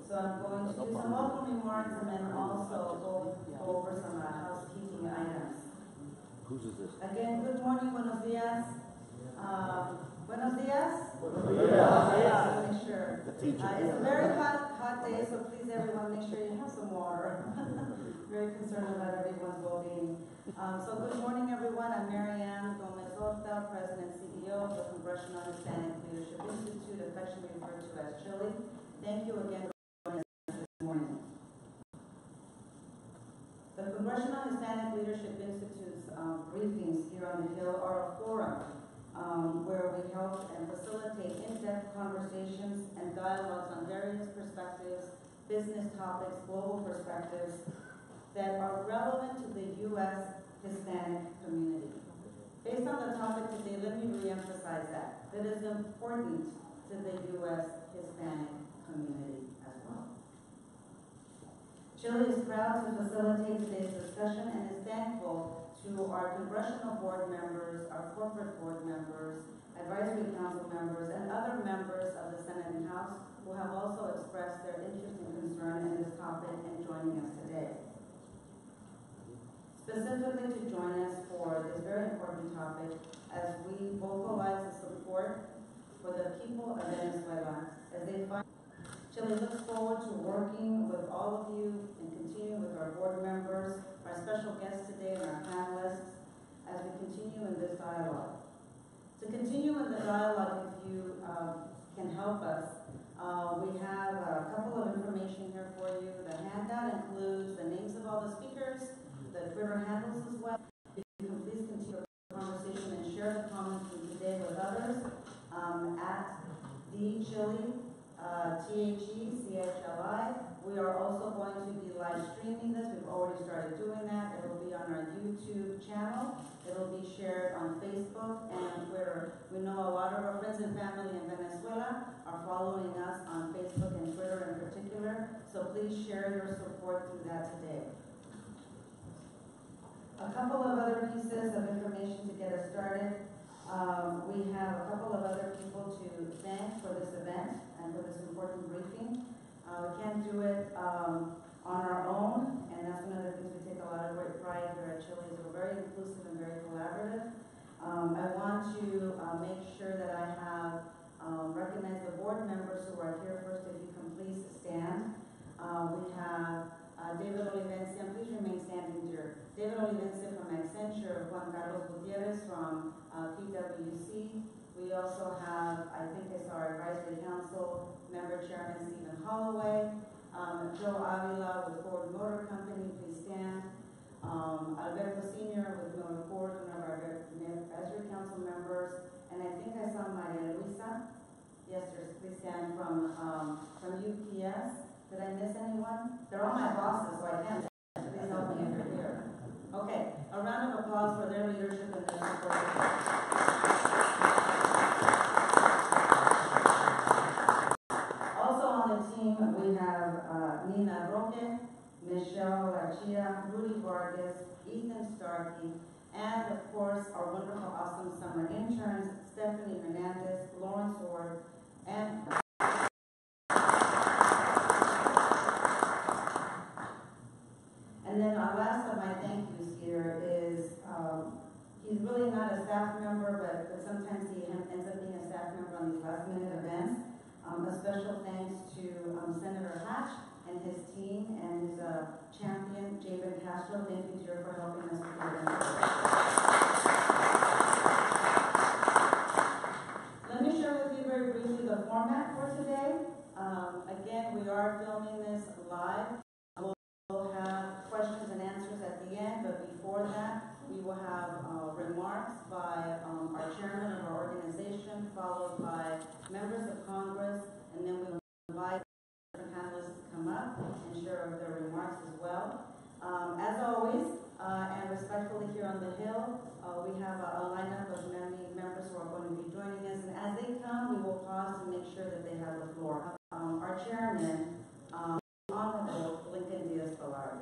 So I'm going to do some welcome remarks and then also go over some housekeeping items. Whose is this? Again, good morning, buenos dias. Buenos dias? Buenos dias. Make sure. It's a very hot day, so please everyone make sure you have some water. Very concerned about everyone's well-being. So good morning everyone. I'm Marianne Gomez-Horta, President and CEO of the Congressional Hispanic Leadership Institute, affectionately referred to as CHLI. Thank you again for joining us this morning. The Congressional Hispanic Leadership Institute's briefings here on the Hill are a forum where we help and facilitate in-depth conversations and dialogues on various perspectives, business topics, global perspectives that are relevant to the U.S. Hispanic community. Based on the topic today, let me re-emphasize that it is important to the U.S. Hispanic community as well. CHLI is proud to facilitate today's discussion and is thankful to our congressional board members, our corporate board members, advisory council members, and other members of the Senate and House who have also expressed their interest and concern in this topic and joining us today. Specifically to join us for this very important topic as we vocalize the support for the people of Venezuela as they find. CHLI looks forward to working with all of you and continue with our board members, our special guests today, and our panelists as we continue in this dialogue. To continue in the dialogue, if you can help us, we have a couple of information here for you. The handout includes the names of all the speakers, the Twitter handles as well. If you can please continue the conversation and share the comments from today with others at the CHLI, CHLI. We are also going to be live streaming this. We've already started doing that. It will be on our YouTube channel. It will be shared on Facebook and Twitter. We know a lot of our friends and family in Venezuela are following us on Facebook and Twitter in particular. So please share your support through that today. A couple of other pieces of information to get us started. We have a couple of other people to thank for this event and for this important briefing. We can't do it on our own, and that's one of the things we take a lot of great pride here at CHLI, is we're very inclusive and very collaborative. I want to make sure that I have recognized the board members who are here first. If you can please stand. We have David Olivencia, please remain standing, dear. David Olivencia from Accenture, Juan Carlos Gutierrez from PwC. We also have, I think it's our advisory council member chairman, Stephen Holloway. Joe Avila with Ford Motor Company, please stand. Alberto Sr. with Miller Ford, one of our advisory council members. And I think I saw Maria Luisa. Yes, sir, please stand from UPS. Did I miss anyone? They're all my bosses, so I can't. Please help me if you're here. Okay, a round of applause for their leadership and their support. Also on the team, we have Nina Roque, Michelle Lachia, Rudy Vargas, Ethan Starkey, and of course our wonderful, awesome summer interns, Stephanie Hernandez, Lawrence Ward, and then our last of my thank yous here is, he's really not a staff member, but sometimes he ends up being a staff member on these last minute events. A special thanks to Senator Hatch and his team and his champion, Javen Castro. Thank you, dear, for helping us with the event. Let me share with you very briefly the format for today. Again, we are filming this live. We'll have questions and answers at the end, but before that, we will have remarks by our chairman of our organization, followed by members of Congress, and then we will invite different panelists to come up and share their remarks as well. As always, and respectfully here on the Hill, we have a lineup of many members who are going to be joining us, and as they come, we will pause to make sure that they have the floor. Our chairman, Honorable Lincoln Diaz-Balart.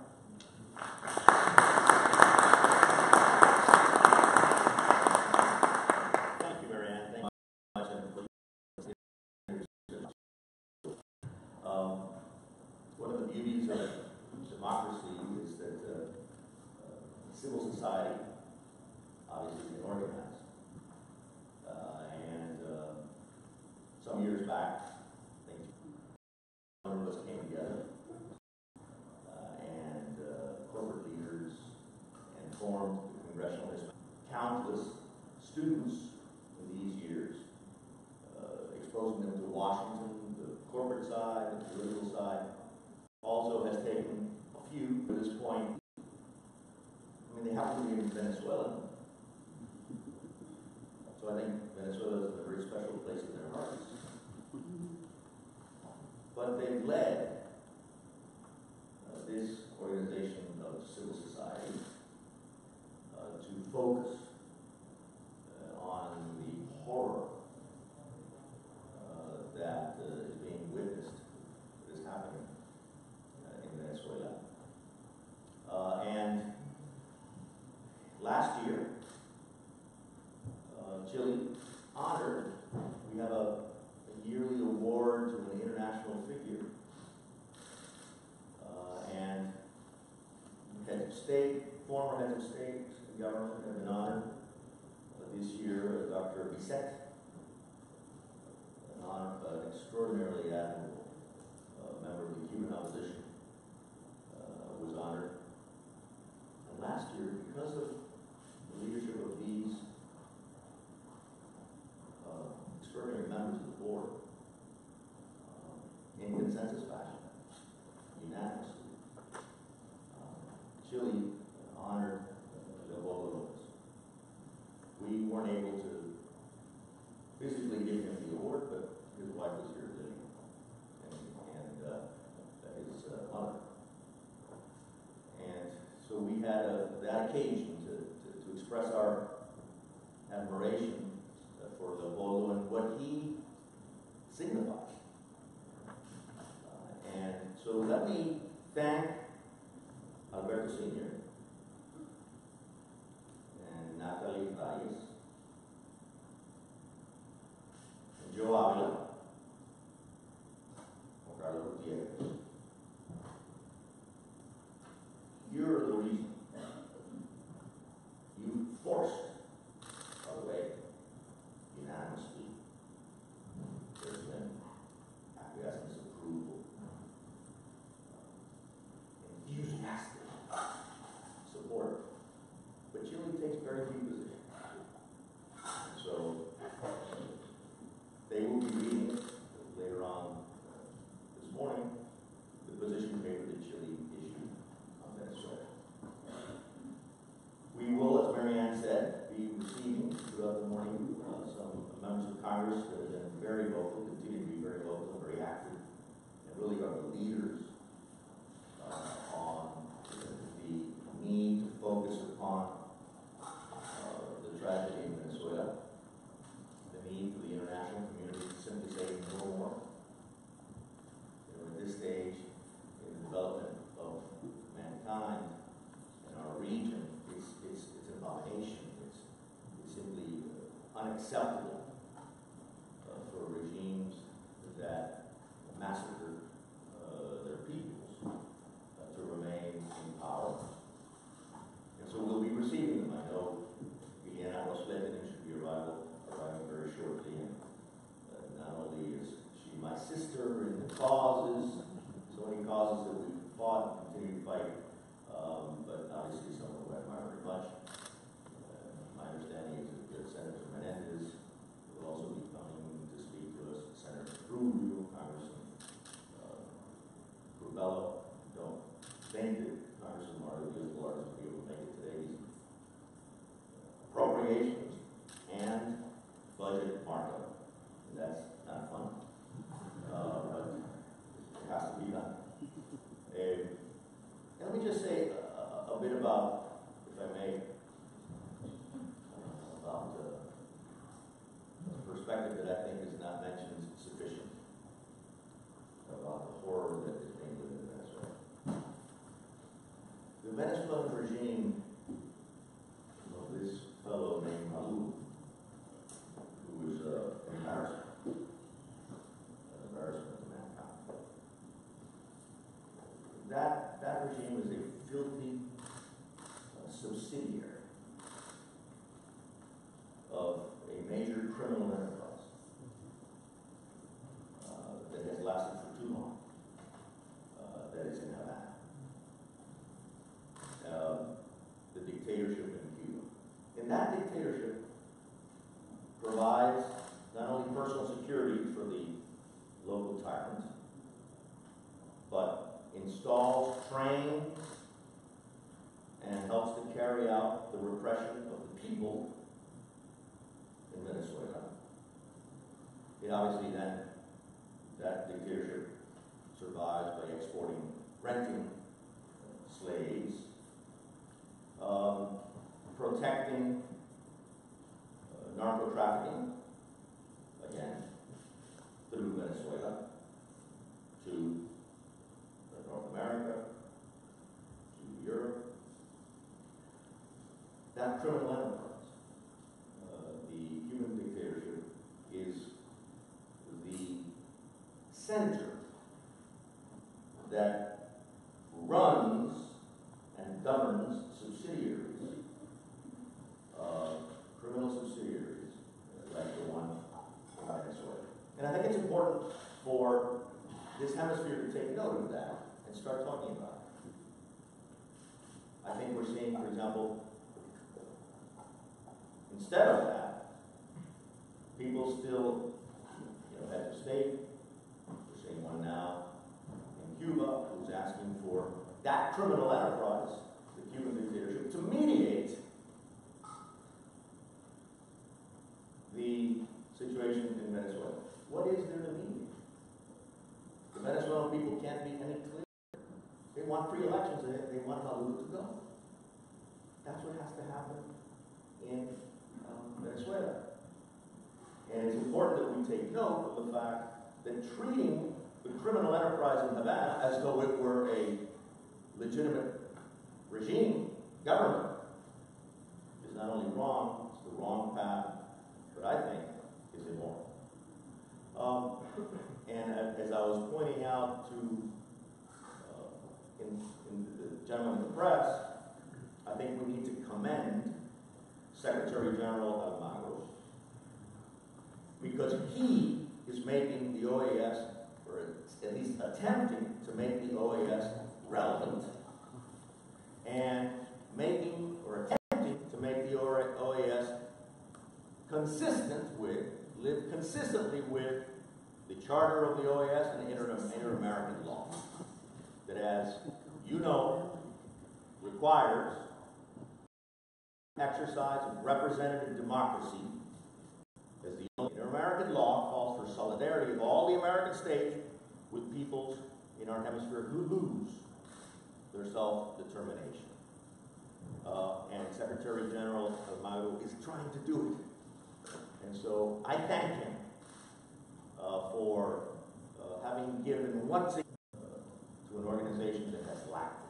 Thank you, Marianne. Thank you very much. one of the beauties of democracy is that civil society obviously can organize. Some years back, I think a number of us came together and corporate leaders and formed the Congressional Hispanic. Countless students in these years, exposing them to Washington, the corporate side, the political side, also has taken a few to this point. I mean, they happen to be in Venezuela. So I think Venezuela is a very special place in their hearts. But they've led this organization of civil society to focus on the horror that is being witnessed, that is happening in Venezuela. And last year, Chile honored, we have a yearly award to an international figure, and heads of state, former heads of state and government have been honored. This year, Dr. Bisset, an extraordinarily admirable member of the Cuban opposition, was honored. And last year, because of the leadership of these extraordinary members of the board, in consensus fashion, unanimously, Chile honored the Bolivians. We weren't able to physically give him the award, but his wife was here living, and his mother. And so we had that occasion to express our admiration for the Bolivian, what he signified. And so let me thank Alberto Sr. and Natalie Reyes and Joe Avila and Carlos Gutierrez. You're the reason. You forced, by the way, unanimously, there's been acquiescence, approval, enthusiastic support. But Chile takes very few positions. So they will be reading later on this morning the position paper that Chile issued on Venezuela. We will, as Marianne said, be receiving throughout the morning some members of Congress that have been very vocal, continue to be very vocal, very active, and really are the leaders on the need to focus upon the tragedy in Venezuela, the need for the international community to simply say no more. At this stage in the development of mankind and our region, it's an abomination. It's simply unacceptable for regimes that massacre their peoples to remain in power. And so we'll be receiving them. I know Liliana Rosleten should be arriving very shortly. And not only is she my sister in the causes, so many causes that we've fought and continue to fight, but obviously someone who I admire very much. My understanding is that Senator Menendez will also be coming to speak to us. Senator Rubio, Congressman Rubello. Don't think that Congressman Mario Diaz-Balart will be able to make it today. He's appropriations and budget markup. And that's not fun, but it has to be done. And let me just say a bit about, if I may, about a perspective that I think is not mentioned sufficiently. that regime is a filthy subsidiary of a major criminal enterprise that has lasted for too long, that is in Havana. The dictatorship in Cuba. And that dictatorship provides not only personal security for the local tyrants, but installs, trains, and helps to carry out the repression of the people in Venezuela. It obviously then, that dictatorship survives by exporting, renting slaves, protecting narco-trafficking, again, through Venezuela, to North America, to Europe. That criminal enterprise, the Cuban dictatorship, is the center that runs and governs subsidiaries, criminal subsidiaries, like the one in Venezuela. And I think it's important for this hemisphere to take note of that and start talking about it. I think we're seeing, for example, instead of that, people still, heads of state, we're seeing one now in Cuba who's asking for that criminal enterprise, the Cuban dictatorship, to mediate the situation in Venezuela. What is there to mediate? The Venezuelan people can't be any clearer. They want free elections. They want Maduro to go. That's what has to happen in Venezuela. And it's important that we take note of the fact that treating the criminal enterprise in Havana as though it were a legitimate regime, government, is not only wrong, it's the wrong path, but I think is immoral. And as I was pointing out to in the gentleman in the press, I think we need to commend Secretary General Almagro, because he is making the OAS, or at least attempting to make the OAS relevant, and making or attempting to make the OAS live consistently with the charter of the OAS and inter-American law, that, as you know, requires exercise of representative democracy, as the inter-American law calls for solidarity of all the American states with peoples in our hemisphere who lose their self-determination. And Secretary General Maduro is trying to do it. And so I thank him for having given once again to an organization that has lacked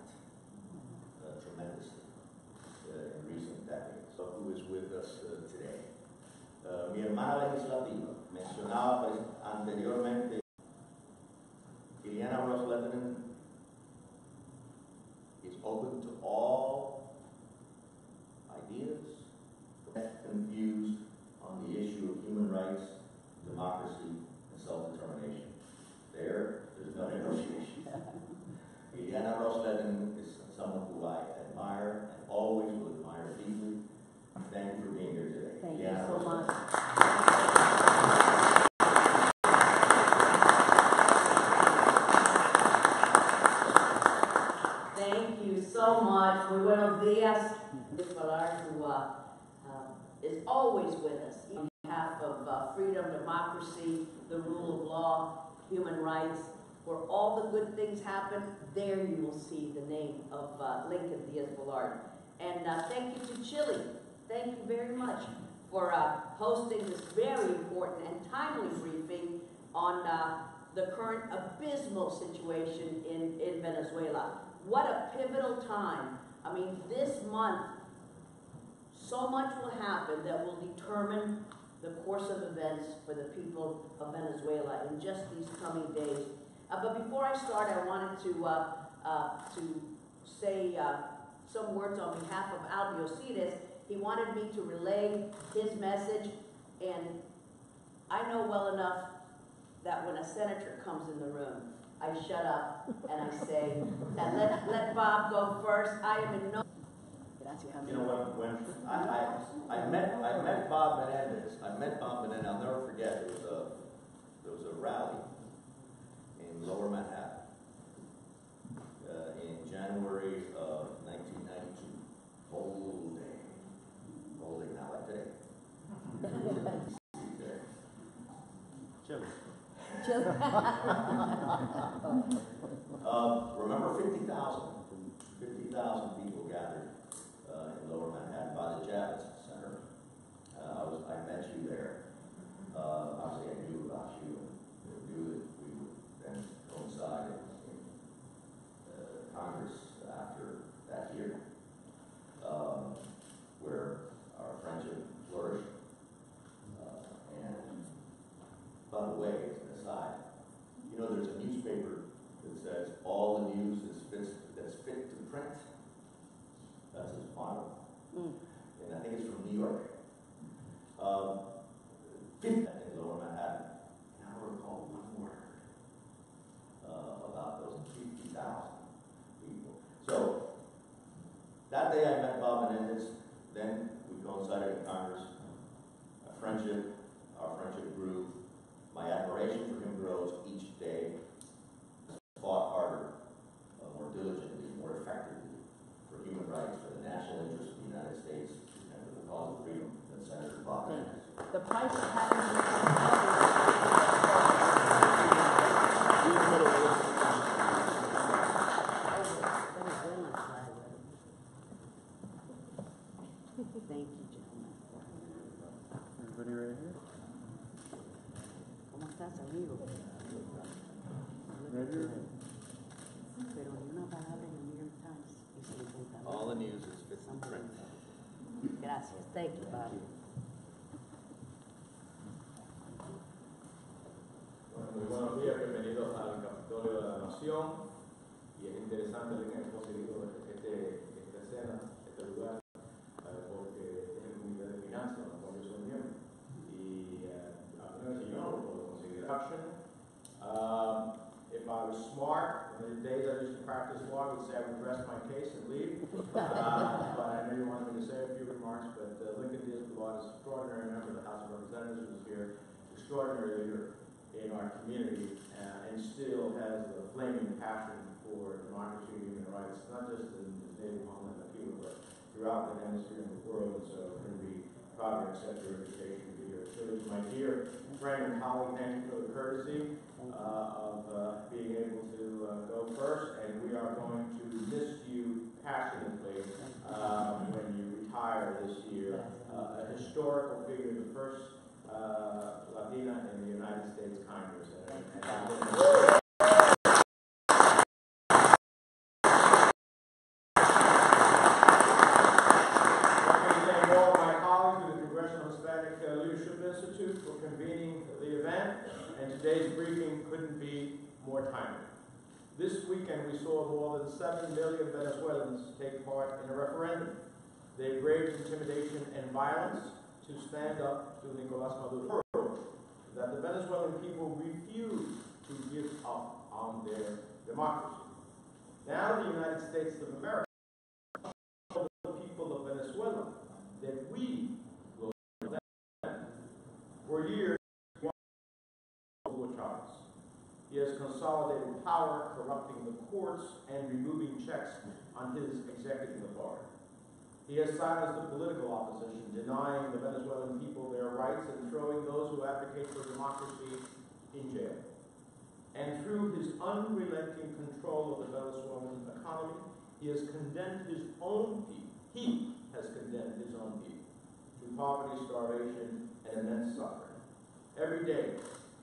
it tremendously in recent decades. So who is with us today? Mi hermana legislativa mencionaba anteriormente Ileana Ross-Lebanon is open to all ideas, confused on the issue of human rights, democracy, and self-determination. There's no negotiation. Ileana Ross-Lebanon is someone who I admire and always will admire deeply. Thank you for being here today. Thank you so much. Thank you so much. Muy buenos días. Ms. Ballard, who is always with us on behalf of freedom, democracy, the rule of law, human rights. Where all the good things happen, there you will see the name of Lincoln Diaz Ballard. And thank you to Chile. Thank you very much for hosting this very important and timely briefing on the current abysmal situation in Venezuela. What a pivotal time. I mean, this month, so much will happen that will determine the course of events for the people of Venezuela in just these coming days. But before I start, I wanted to say some words on behalf of Albiocides. He wanted me to relay his message, and I know well enough that when a senator comes in the room, I shut up and I say, and let Bob go first. I am in no. You know, when I met Bob Menendez. I'll never forget. There was a rally in Lower Manhattan in January of 1992. Cold day, not like today. Remember 50,000 people gathered in Lower Manhattan by the Javits Center. I met you there. Obviously, I knew about you and knew that we would then coincide in Congress after that year, where our friendship flourished. And by the way, as an aside, you know, there's a newspaper that says all the news that's fit to print. That's his motto. And I think it's from New York. 50 in Lower Manhattan. And I don't recall one word about those 50,000 people. So that day I met Bob Menendez. Then we coincided in Congress. Our friendship grew. My admiration for him grows each day. Fought harder, more diligently, more effectively for human rights, for the national interest of the United States, and for the cause of freedom than Senator Bob Menendez. The price of having Thank you, gentlemen. Everybody right here? ¿Cómo estás, amigo? Right here? Pero ni una palabra en el New York Times y 50. All the news is fit to print. Gracias. Thank you, Bobby. Bueno, muy buenos días, bienvenidos al Capitolio de la Nación. Y es interesante que hemos conseguido esta escena, este lugar, porque es el Comité de Finanzas, del cual yo soy miembro. Y a ver si yo no lo puedo conseguir. If I was smart, in the days I used to practice law, I would say I would rest my case and leave. But I know you wanted me to say a few remarks, but Lincoln Diaz-Balart is an extraordinary member of the House of Representatives who is here, extraordinary leader in our community, and still has the flaming passion for democracy and human rights, not just in his native homeland of Cuba, but throughout the hemisphere and the world. And so we're going to be proud to accept your invitation to be here. So to my dear friend and colleague, thank you for the courtesy of being able to go first, and we are going to miss you passionately when you retire this year. A historical figure, the first Latina in the United States Congress. Hispanic Leadership Institute for convening the event, and today's briefing couldn't be more timely. This weekend we saw more than 7 million Venezuelans take part in a referendum. They braved intimidation and violence to stand up to Nicolás Maduro, that the Venezuelan people refuse to give up on their democracy. Now the United States of America tells the people of Venezuela that we will them. For years, Chavez. He has consolidated power, corrupting the courts, and removing checks on his executive authority. He has silenced the political opposition, denying the Venezuelan people their rights and throwing those who advocate for democracy in jail. And through his unrelenting control of the Venezuelan economy, he has condemned his own people. He has condemned his own people to poverty, starvation, and immense suffering. Every day,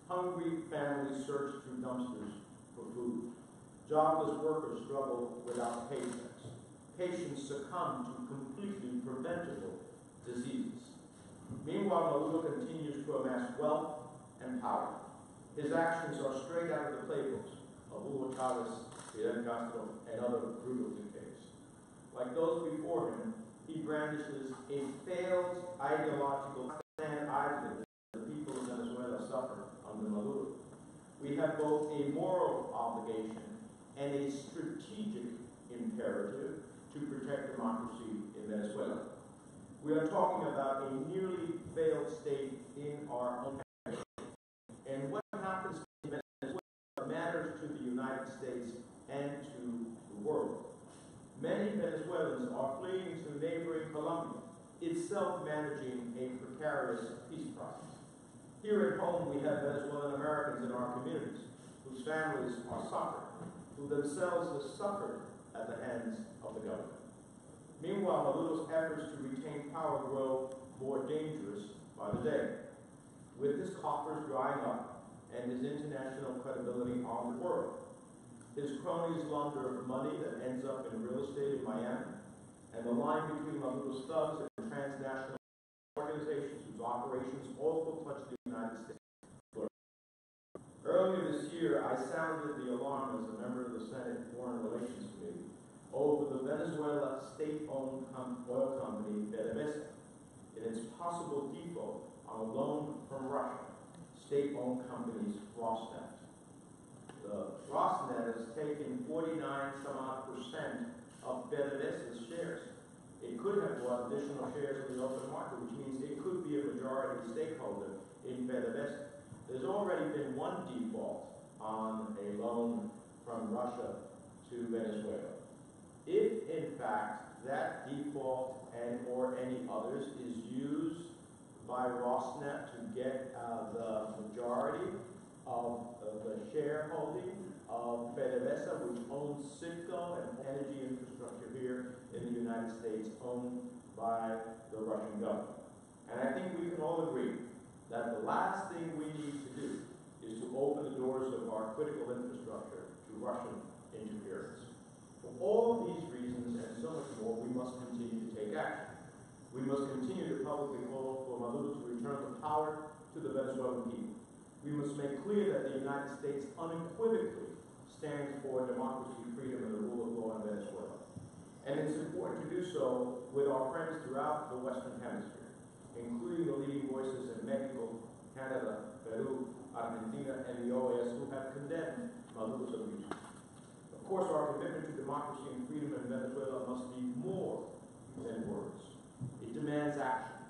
hungry families search through dumpsters for food. Jobless workers struggle without paychecks. Patients succumb to completely preventable diseases. Meanwhile, Maduro continues to amass wealth and power. His actions are straight out of the playbooks Chávez, Fidel Castro, and other brutal dictators. Like those before him, he brandishes a failed ideological stand argument that the people of Venezuela suffer under Maduro. We have both a moral obligation and a strategic imperative to protect democracy in Venezuela. We are talking about a nearly failed state in our own country. And what happens in Venezuela matters to the United States and to the world. Many Venezuelans are fleeing to neighboring Colombia, itself managing a precarious peace process. Here at home, we have Venezuelan Americans in our communities whose families are suffering, who themselves have suffered at the hands of the government. Meanwhile, Maduro's efforts to retain power grow more dangerous by the day. With his coffers drying up and his international credibility on the world, his cronies launder money that ends up in real estate in Miami, and the line between Maduro's thugs and transnational organizations whose operations also touch the United States. Earlier this year, I sounded the alarm as a member of the Senate Foreign Relations Committee over the Venezuela state-owned oil company, PDVSA, in its possible default on a loan from Russia, state-owned company's Rosneft. The Rosneft has taken 49% of PDVSA's shares. It could have bought additional shares in the open market, which means it could be a majority stakeholder in PDVSA. There's already been one default on a loan from Russia to Venezuela. If, in fact, that default and or any others is used by Rosneft to get the majority of the shareholding of PDVSA, which owns Citgo and energy infrastructure here in the United States, owned by the Russian government. And I think we can all agree that the last thing we need to do is to open the doors of our critical infrastructure to Russian interference. For all of these reasons and so much more, we must continue to take action. We must continue to publicly call for Maduro to return the power to the Venezuelan people. We must make clear that the United States unequivocally stands for democracy, freedom, and the rule of law in Venezuela. And it's important to do so with our friends throughout the Western Hemisphere, including the leading voices in Mexico, Canada, Peru, Argentina, and the OAS who have condemned Maduro's abuse. Of course, our commitment to democracy and freedom in Venezuela must be more than words. It demands action.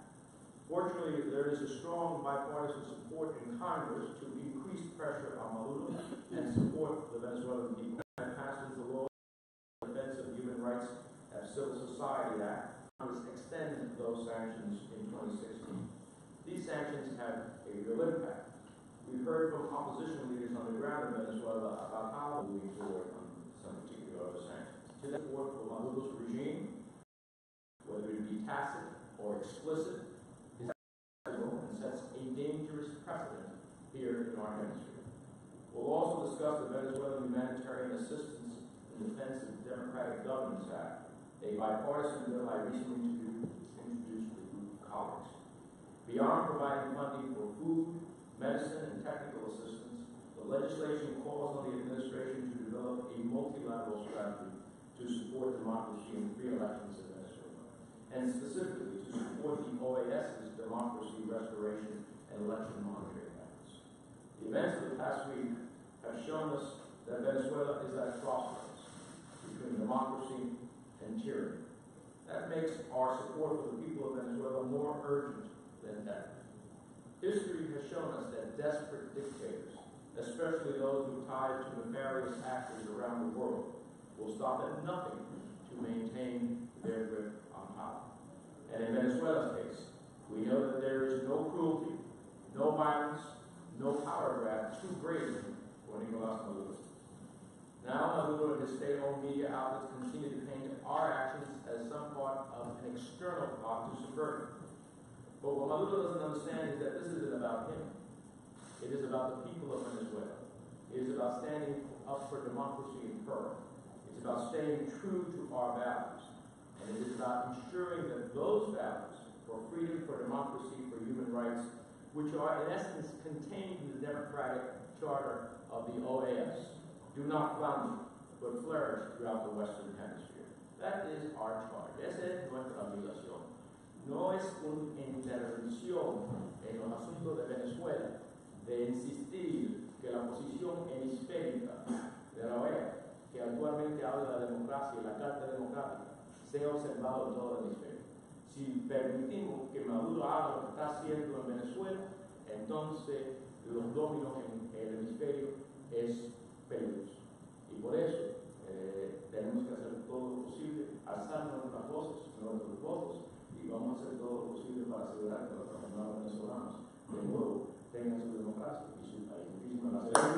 Fortunately, there is a strong bipartisan support in Congress to increase pressure on Maduro and support the Venezuelan people. And passed into law the Defense of Human Rights and Civil Society Act. Congress extended those sanctions in 2016. These sanctions have a real impact. We've heard from opposition leaders on the ground in Venezuela about how we move forward on some particular other sanctions. To that support for Maduro's regime, whether it be tacit or explicit, and sets a dangerous precedent here in our hemisphere. We'll also discuss the Venezuelan Humanitarian Assistance in Defense of Democratic Governance Act, a bipartisan bill I recently introduced with a group of colleagues. Beyond providing funding for food, medicine, and technical assistance, the legislation calls on the administration to develop a multilateral strategy to support democracy and free elections in Venezuela, and specifically to support the OAS's democracy restoration and election monitoring efforts. The events of the past week have shown us that Venezuela is at a crossroads between democracy and tyranny. That makes our support for the people of Venezuela more urgent than ever. History has shown us that desperate dictators, especially those with ties to nefarious actors around the world, will stop at nothing to maintain their grip on power. And in Venezuela's case, we know that there is no cruelty, no violence, no power grab too great for Nicolas Maduro. Now Maduro and his state-owned media outlets continue to paint our actions as some part of an external plot to subvert. But what Maduro doesn't understand is that this isn't about him. It is about the people of Venezuela. It is about standing up for democracy and firm. It's about staying true to our values. And it is about ensuring that those values for freedom, for democracy, for human rights, which are in essence contained in the democratic charter of the OAS, do not flounder, but flourish throughout the Western Hemisphere. That is our charge. Esa es nuestra obligación. No es una intervención en los asuntos de Venezuela de insistir que la posición hemisférica de la OEA, que actualmente habla de democracia y la Carta Democrática, sea observado en todo el hemisferio. Si permitimos que Maduro haga lo que está haciendo en Venezuela, entonces los dominos en el hemisferio es peligroso. Y por eso tenemos que hacer todo lo posible, alzar nuestras voces, nuestros votos, y vamos a hacer todo lo posible para asegurar que los hermanos venezolanos de nuevo tengan su democracia y su país. Muchísimas gracias.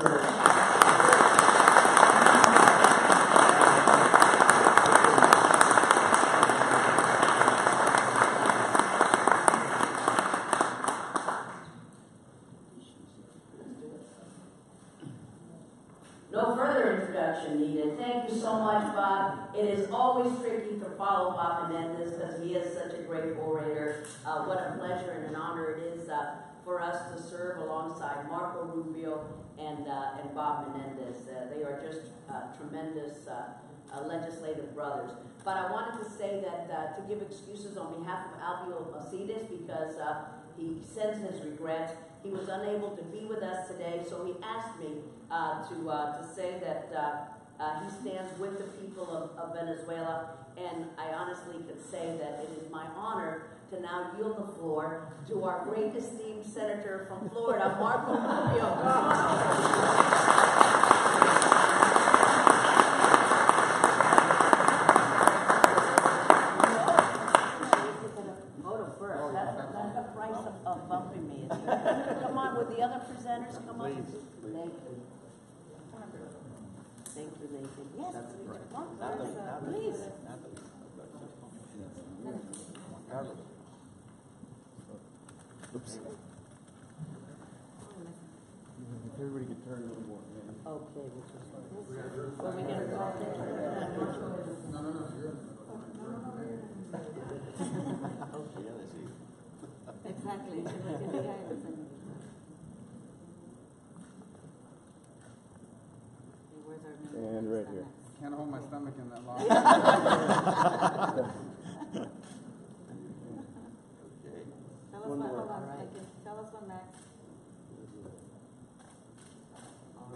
No further introduction needed. Thank you so much, Bob. It is always tricky to follow Bob Menendez because he is such a great orator. What a pleasure and an honor it is for us to serve alongside Marco Rubio and Bob Menendez. They are just tremendous legislative brothers. But I wanted to say that to give excuses on behalf of Alvio Alcides because he sends his regrets. He was unable to be with us today, so he asked me to say that he stands with the people of Venezuela, and I honestly could say that it is my honor to now yield the floor to our great esteemed senator from Florida, Marco Rubio. That's the price of bumping me. Come on, with the other presenters, come on. Please. Thank you. Thank you, Nathan. Yes, please. Oops. Everybody can turn a little more. Man. Okay, which is well, we get it right there. Exactly. And right here. Can't hold my stomach in that long. One more. Tell us one next.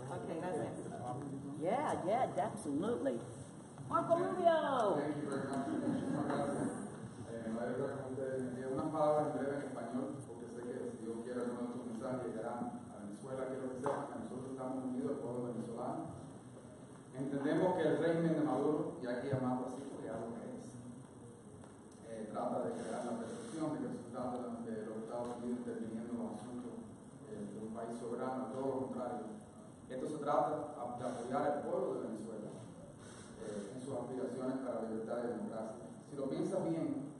Okay, that's it. Yeah, absolutely. Marco Rubio. Thank you very much. Muchísimas gracias. Me alegra con ustedes. Me envío unas palabras en breve en español, porque sé que si Dios quiere alguno de tus mensajes llegarán a Venezuela. Quiero que sepan que nosotros estamos unidos, el pueblo venezolano. Entendemos que el régimen de Maduro, y hay que llamarlo así porque es algo que es, trata de crear la percepción de que se trata de los Estados Unidos interviniendo en los asuntos de un país soberano, todo lo contrario. Esto se trata de apoyar al pueblo de Venezuela en sus aspiraciones para la libertad y democracia. Si lo piensas bien,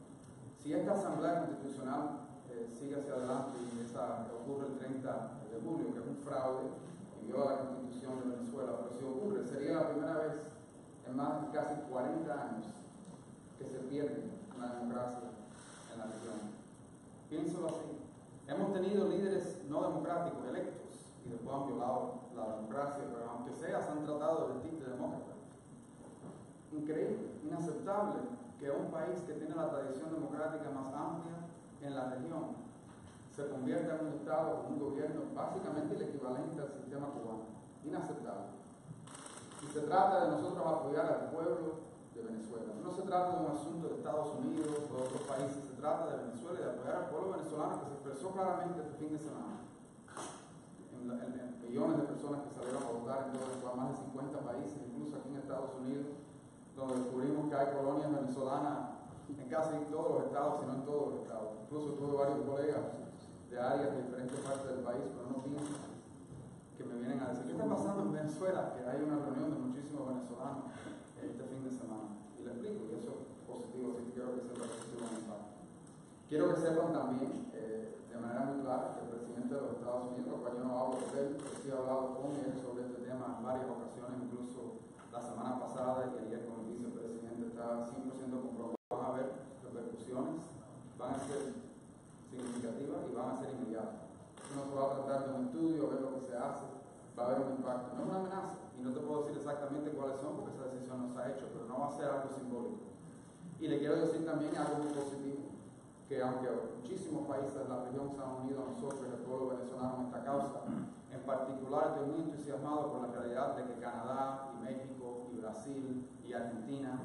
si esta Asamblea Constitucional sigue hacia adelante y ocurre el 30 de julio, que es un fraude y viola la Constitución de Venezuela, pero si ocurre, sería la primera vez en más de casi 40 años que se pierde una democracia en la región. Piénsalo así. Hemos tenido líderes no democráticos electos y después han violado la democracia, pero aunque sea, se han tratado de vestir de demócratas. Increíble, inaceptable que un país que tiene la tradición democrática más amplia en la región se convierta en un Estado con un gobierno básicamente el equivalente al sistema cubano. Inaceptable. Y se trata de nosotros apoyar al pueblo de Venezuela. No se trata de un asunto de Estados Unidos o de otros países, se trata de Venezuela y de apoyar al pueblo venezolano que se expresó claramente este fin de semana. En millones de personas que salieron a votar en más de 50 países, incluso aquí en Estados Unidos, donde descubrimos que hay colonias venezolanas en casi todos los estados, sino en todos los estados. Incluso tuve varios colegas de áreas de diferentes partes del país, pero no piensan, que me vienen a decir, ¿qué está pasando en Venezuela? Que hay una reunión de muchísimos venezolanos este fin de semana. Y les explico, y eso es positivo, así que quiero que sepan positivo en mi parte. Quiero que sepan también, de manera muy clara, que el presidente de los Estados Unidos, lo cual yo no hablo de él, pero sí he hablado con él sobre este tema en varias ocasiones, incluso la semana pasada y ayer con el vicepresidente, está 100% comprobado. Van a haber repercusiones, van a ser significativas y van a ser inmediatas. No se va a tratar de un estudio, ver lo que se hace, va a haber un impacto. No es una amenaza, y no te puedo decir exactamente cuáles son porque esa decisión no se ha hecho, pero no va a ser algo simbólico. Y le quiero decir también algo muy positivo, que aunque muchísimos países de la región se han unido a nosotros, el pueblo venezolano, en esta causa, en particular estoy muy entusiasmado por la realidad de que Canadá y México y Brasil y Argentina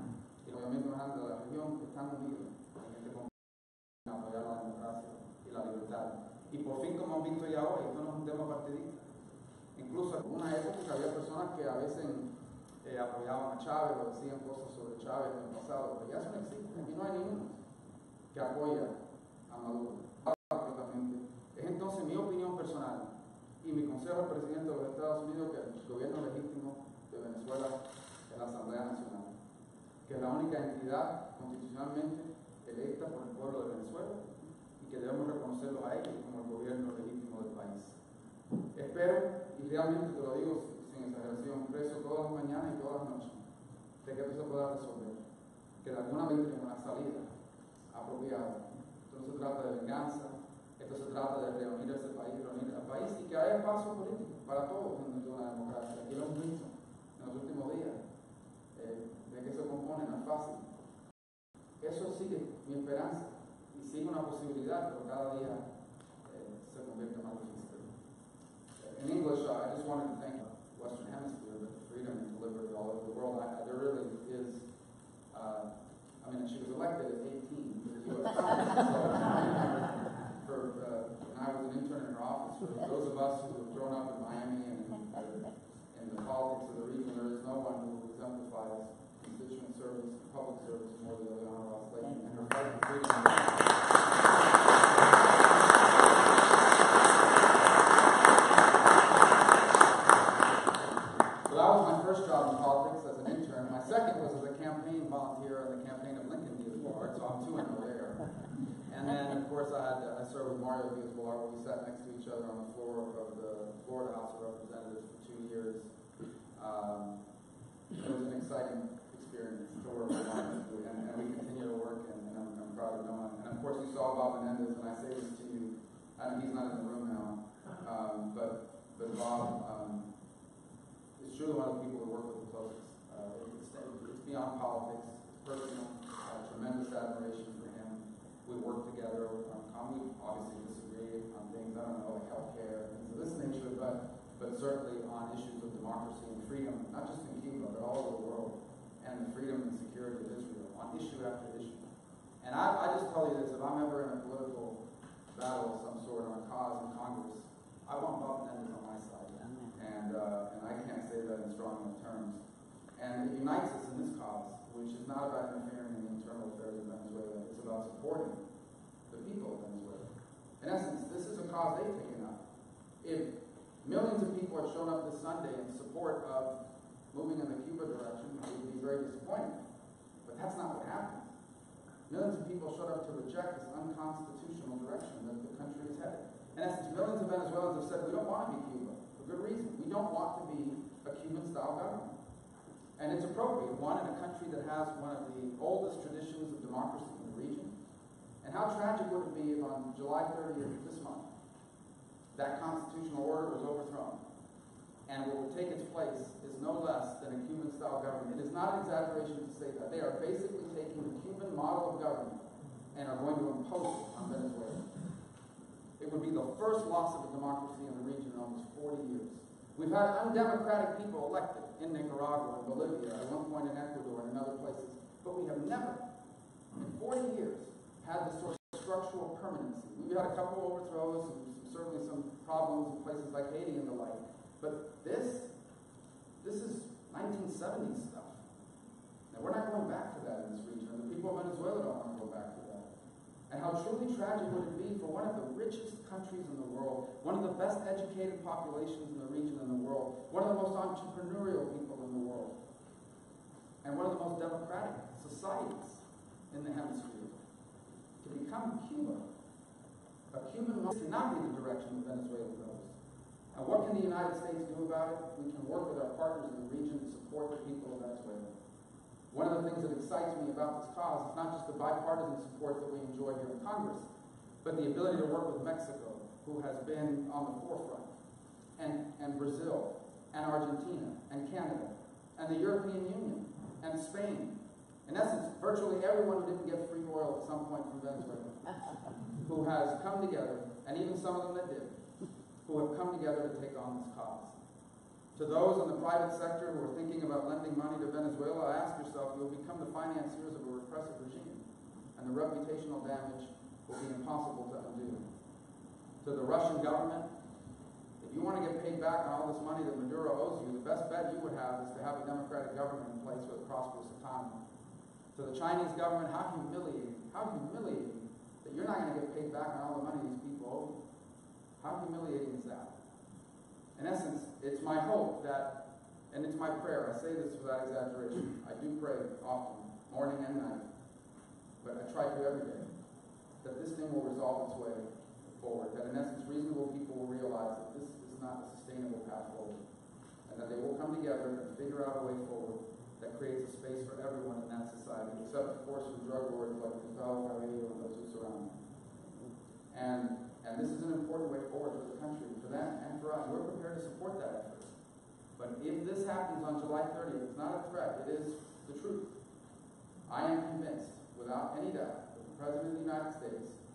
y los movimientos grandes de la región están unidos en este compromiso de apoyar la democracia y la libertad. Y por fin, como hemos visto ya hoy, esto no es un tema partidista. Incluso en una época había personas que a veces apoyaban a Chávez o decían cosas sobre Chávez en el pasado, pero ya eso no existe. Aquí no hay ninguno que apoya a Maduro. Es entonces mi opinión personal y mi consejo al presidente de los Estados Unidos que el gobierno legítimo de Venezuela es la Asamblea Nacional, que es la única entidad constitucionalmente electa por el pueblo de Venezuela y que debemos reconocerlos a ellos como el gobierno legítimo del país. Espero, y realmente te lo digo sin exageración, rezo todas las mañanas y todas las noches de que esto se pueda resolver, que de alguna vez tenga una salida apropiada. Esto no se trata de venganza, esto se trata de reunir a ese país, reunir al país y que haya espacio político para todos en una democracia. Aquí lo hemos visto en los últimos días, de que se compone, no es fácil. Eso sigue mi esperanza y sigue una posibilidad, pero cada día se convierte más difícil. In English, I just wanted to thank the Western Hemisphere for freedom and liberty all over the world. There really is, I mean, she was elected at 18 to the U.S. Congress. So, when I was an intern in her office, for those of us who have grown up in Miami and in the politics of the region, there is no one who exemplifies constituent service, public service more than the Honorable Slate and her fight for freedom. First job in politics as an intern. My second was as a campaign volunteer in the campaign of Lincoln Diaz-Balart, so I'm 2-0 there. And then, of course, I served with Mario Diaz-Balart, where we sat next to each other on the floor of the Florida House of Representatives for 2 years. It was an exciting experience to work with him, and we continue to work, and I'm proud of Noah. And of course, you saw Bob Menendez, and I say this to you, I know he's not in the room now, but Bob, it's truly one of the people we work with the closest. It's beyond politics, it's personal, tremendous admiration for him. We work together we obviously disagree on things, I don't know, like healthcare, things of this nature, but certainly on issues of democracy and freedom, not just in Cuba, but all over the world, and the freedom and security of Israel, on issue after issue. And I just tell you this, if I'm ever in a political battle of some sort on a cause in Congress, I want Bob Menendez on my side. And I can't say that in strong enough terms. And it unites us in this cause, which is not about interfering in the internal affairs of Venezuela. It's about supporting the people of Venezuela. In essence, this is a cause they've taken up. If millions of people had shown up this Sunday in support of moving in the Cuba direction, it would be very disappointing. But that's not what happened. Millions of people showed up to reject this unconstitutional direction that the country is headed. In essence, millions of Venezuelans have said, we don't want to be Cuba. Good reason. We don't want to be a Cuban-style government. And it's appropriate, one, in a country that has one of the oldest traditions of democracy in the region. And how tragic would it be if on July 30th this month, that constitutional order was overthrown, and what would take its place is no less than a Cuban-style government. It is not an exaggeration to say that. They are basically taking the Cuban model of government and are going to impose it on Venezuela. It would be the first loss of a democracy in the region in almost 40 years. We've had undemocratic people elected in Nicaragua and Bolivia, at one point in Ecuador and in other places, but we have never, in 40 years, had this sort of structural permanency. We've had a couple overthrows and certainly some problems in places like Haiti and the like, but this is 1970s stuff. Now, we're not going back to that in this region, and the people of Venezuela don't want to go back to that. And how truly tragic would it be for one of the richest countries in the world, one of the best educated populations in the region and the world, one of the most entrepreneurial people in the world, and one of the most democratic societies in the hemisphere, to become Cuba. A Cuban cannot be the direction that Venezuela goes. And what can the United States do about it? We can work with our partners in the region to support the people of Venezuela. One of the things that excites me about this cause is not just the bipartisan support that we enjoy here in Congress, but the ability to work with Mexico, who has been on the forefront, and Brazil, and Argentina, and Canada, and the European Union, and Spain. In essence, virtually everyone who didn't get free oil at some point from Venezuela, who has come together, and even some of them that did, who have come together to take on this cause. To those in the private sector who are thinking about lending money to Venezuela, ask yourself, you'll become the financiers of a repressive regime, and the reputational damage will be impossible to undo. To the Russian government, if you want to get paid back on all this money that Maduro owes you, the best bet you would have is to have a democratic government in place with a prosperous economy. To the Chinese government, how humiliating that you're not going to get paid back on all the money these people owe you. How humiliating is that? In essence, it's my hope that, and it's my prayer, I say this without exaggeration, I do pray often, morning and night, but I try to every day, that this thing will resolve its way forward, that in essence reasonable people will realize that this is not a sustainable path forward, and that they will come together and figure out a way forward that creates a space for everyone in that society, except of course for drug lords like Gustavo Carrillo and those who surround them. And this is an important way forward for the country, for them and for us. We're prepared to support that effort. But if this happens on July 30th, it's not a threat, it is the truth. I am convinced, without any doubt, that the President of the United States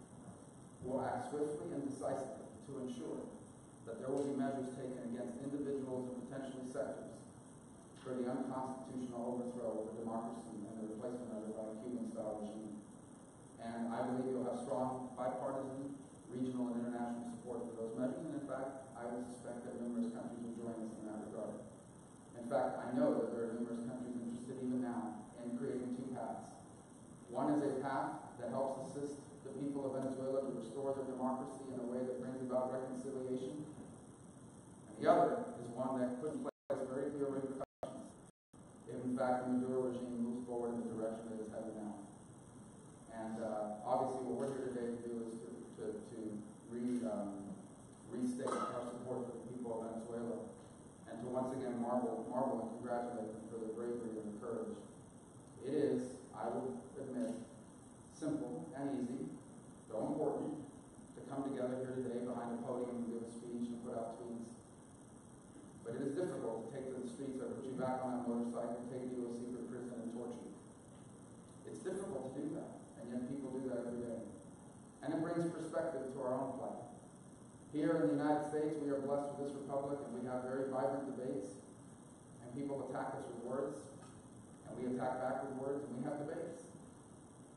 will act swiftly and decisively to ensure that there will be measures taken against individuals and potentially sectors for the unconstitutional overthrow of the democracy and the replacement of it by a Cuban-style regime. And I believe you'll have strong bipartisan, regional, and international support for those measures. And in fact, I would suspect that numerous countries will join us in that regard. In fact, I know that there are numerous countries interested even now in creating two paths. One is a path that helps assist the people of Venezuela to restore their democracy in a way that brings about reconciliation. And the other is one that could place very clear repercussions if, in fact, the Maduro regime moves forward in the direction that it's headed now. And obviously what we're here today to do is to restate our support for the people of Venezuela and to once again marvel and congratulate them for their bravery and their courage. It is, I will admit, simple and easy, though important, to come together here today behind a podium and give a speech and put out tweets. But it is difficult to take to the streets or put you back on that motorcycle, take you to a secret prison and torture you. It's difficult to do that, and yet people do that every day. And it brings perspective to our own plight. Here in the United States, we are blessed with this republic, and we have very vibrant debates, and people attack us with words, and we attack back with words, and we have debates.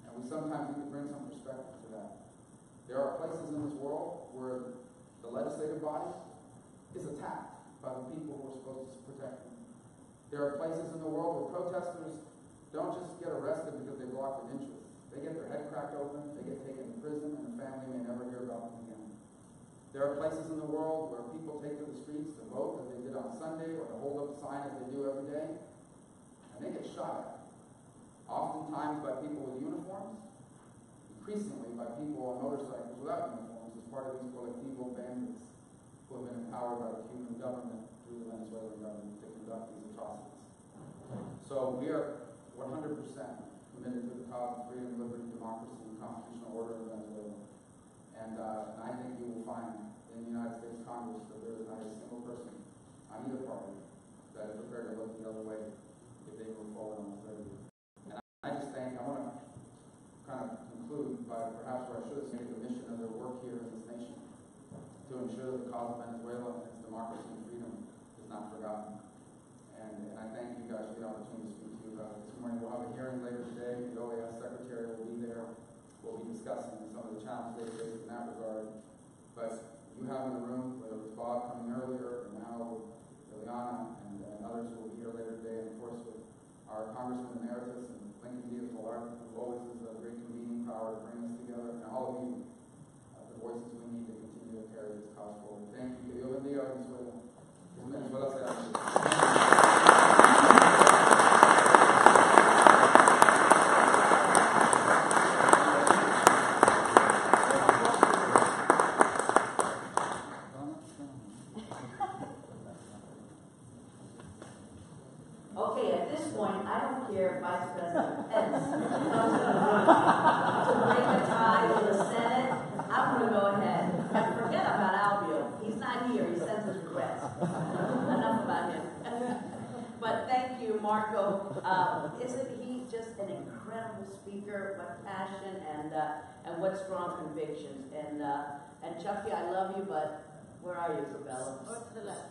And we sometimes need to bring some perspective to that. There are places in this world where the legislative body is attacked by the people who are supposed to protect them. There are places in the world where protesters don't just get arrested because they blocked an entrance. They get their head cracked open, they get taken to prison, and the family may never hear about them again. There are places in the world where people take to the streets to vote, as they did on Sunday, or to hold up a sign as they do every day, and they get shot at. Oftentimes by people with uniforms, increasingly by people on motorcycles without uniforms, as part of these colectivo bandits who have been empowered by the Cuban government through the Venezuelan government to conduct these atrocities. So we are 100% committed to the cause of freedom, liberty, democracy, and constitutional order in Venezuela. And I think you will find in the United States Congress that there is not a single person on either party that is prepared to look the other way if they move forward on this issue. And I just think, I want to kind of conclude by perhaps where I should have stated the mission of their work here in this nation, to ensure that the cause of Venezuela and its democracy and freedom is not forgotten. And I thank you guys for the opportunity to speak to you about it this morning. We'll have a hearing later today. The OAS Secretary will be there. We'll be discussing some of the challenges they face in that regard. But you have in the room, whether it was Bob coming earlier, or now Liliana and others who will be here later today, and of course with our Congressman Emeritus and Lincoln Diaz-Balart, who always is a great convening power to bring us together, and all of you, the voices we need to continue to carry this cause forward. Thank you. Que Dios bendiga a Venezuela. Venezuela sea Okay, at this point, I don't care if Vice President Pence comes to break a tie with the Senate. I'm going to go ahead and forget about Albio. He's not here. He sends his regrets. Enough about him. But thank you, Marco. Isn't he just an incredible speaker? What passion and what strong convictions. And Chucky, I love you, but where are you, Isabella? Oh, to the left.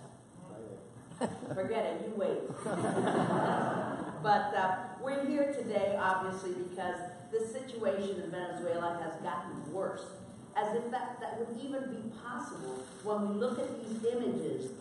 Forget it, you wait. But we're here today, obviously, because the situation in Venezuela has gotten worse. As if that would even be possible when we look at these images.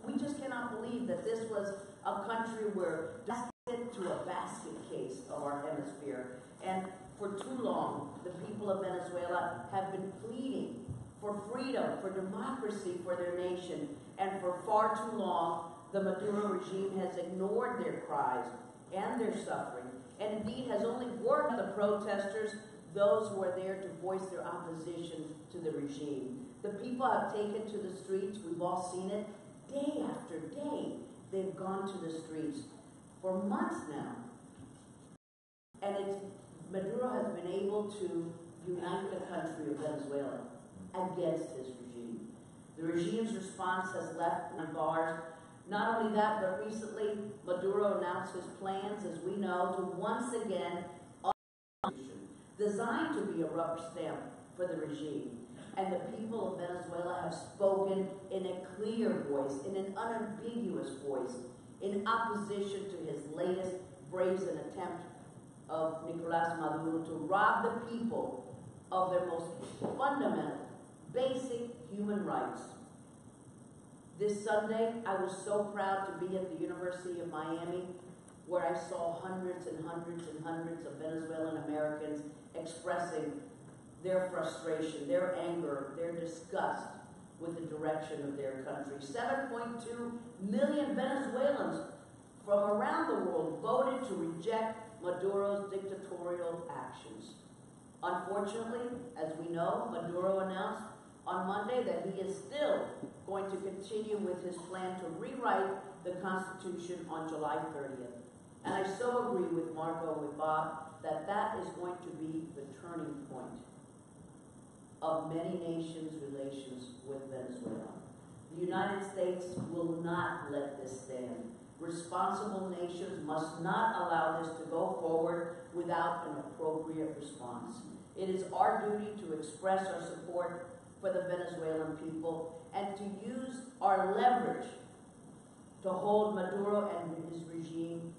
We just cannot believe that this was a country where destined to a basket case of our hemisphere. And for too long, the people of Venezuela have been pleading for freedom, for democracy for their nation. And for far too long, the Maduro regime has ignored their cries and their suffering, and indeed has only worked the protesters, those who are there to voice their opposition to the regime. The people have taken to the streets, we've all seen it, day after day. They've gone to the streets for months now. And Maduro has been able to unite the country of Venezuela against his regime. The regime's response has left in bars. Not only that, but recently Maduro announced his plans, as we know, to once again designed to be a rubber stamp for the regime. And the people of Venezuela have spoken in a clear voice, in an unambiguous voice, in opposition to his latest brazen attempt of Nicolás Maduro to rob the people of their most fundamental, basic human rights. This Sunday, I was so proud to be at the University of Miami, where I saw hundreds and hundreds and hundreds of Venezuelan Americans expressing their frustration, their anger, their disgust with the direction of their country. 7.2 million Venezuelans from around the world voted to reject Maduro's dictatorial actions. Unfortunately, as we know, Maduro announced on Monday that he is still going to continue with his plan to rewrite the Constitution on July 30th. And I so agree with Marco and with Bob that that is going to be the turning point of many nations' relations with Venezuela. The United States will not let this stand. Responsible nations must not allow this to go forward without an appropriate response. It is our duty to express our support for the Venezuelan people and to use our leverage to hold Maduro and his regime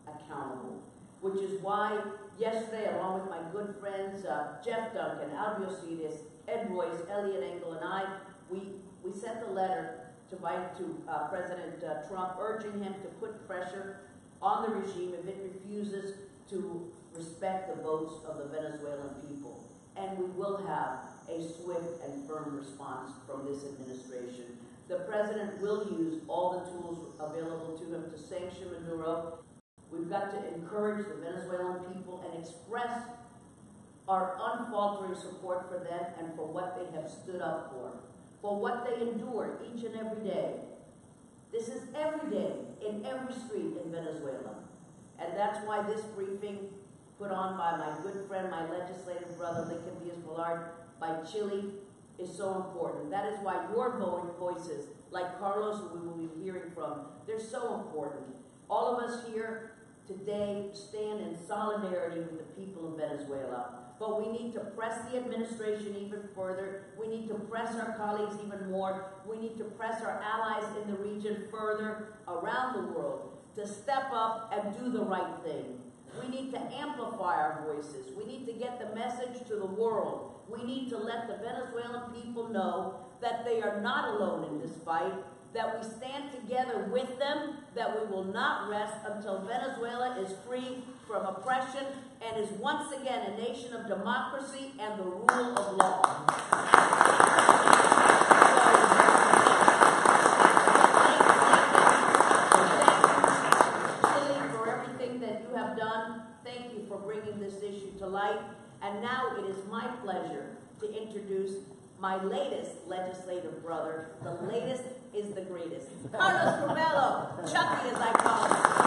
accountable. Which is why yesterday, along with my good friends Jeff Duncan, Albiocides, Ed Royce, Elliot Engel, and I, we sent a letter to President Trump urging him to put pressure on the regime if it refuses to respect the votes of the Venezuelan people. And we will have a swift and firm response from this administration. The president will use all the tools available to him to sanction Maduro. We've got to encourage the Venezuelan people and express our unfaltering support for them and for what they have stood up for what they endure each and every day. This is every day, in every street in Venezuela. And that's why this briefing, put on by my good friend, my legislative brother, Lincoln Diaz-Balart, by Chile, is so important. That is why your voices, like Carlos, who we will be hearing from, they're so important. All of us here today stand in solidarity with the people of Venezuela. But we need to press the administration even further. We need to press our colleagues even more. We need to press our allies in the region further around the world to step up and do the right thing. We need to amplify our voices. We need to get the message to the world. We need to let the Venezuelan people know that they are not alone in this fight, that we stand together with them, that we will not rest until Venezuela is free from oppression and is once again a nation of democracy and the rule of law. Chile, for everything that you have done. Thank you for bringing this issue to light. And now it is my pleasure to introduce my latest legislative brother. The latest is the greatest. Carlos Curbelo, Chucky as I call him.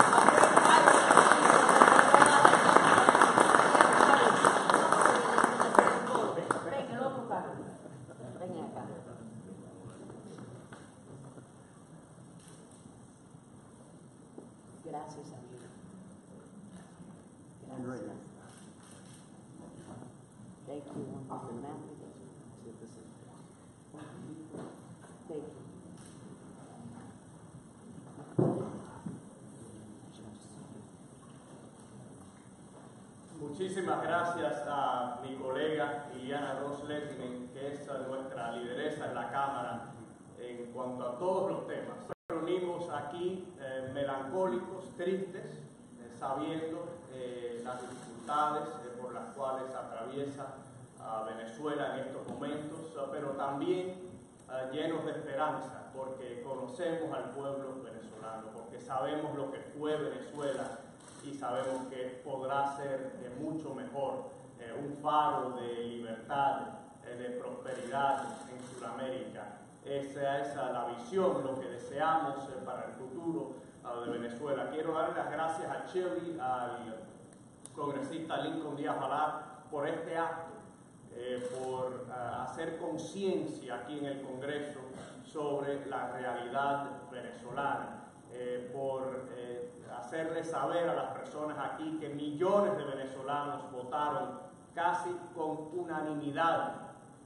And right here. Thank you. On the map again. See if this is. Thank you. Muchísimas gracias a mi colega Iliana Ross-Lettinen, que es nuestra lideresa en la Cámara en cuanto a todos los temas. Nos reunimos aquí melancólicos, tristes, sabiendo las dificultades por las cuales atraviesa Venezuela en estos momentos, pero también llenos de esperanza, porque conocemos al pueblo venezolano, porque sabemos lo que fue Venezuela y sabemos que podrá ser mucho mejor, un faro de libertad, de prosperidad en Sudamérica. Esa es la visión, lo que deseamos para el futuro de Venezuela. Quiero darle las gracias a CHLI, al congresista Lincoln Díaz Valar, por este acto, por hacer conciencia aquí en el Congreso sobre la realidad venezolana, por hacerle saber a las personas aquí que millones de venezolanos votaron casi con unanimidad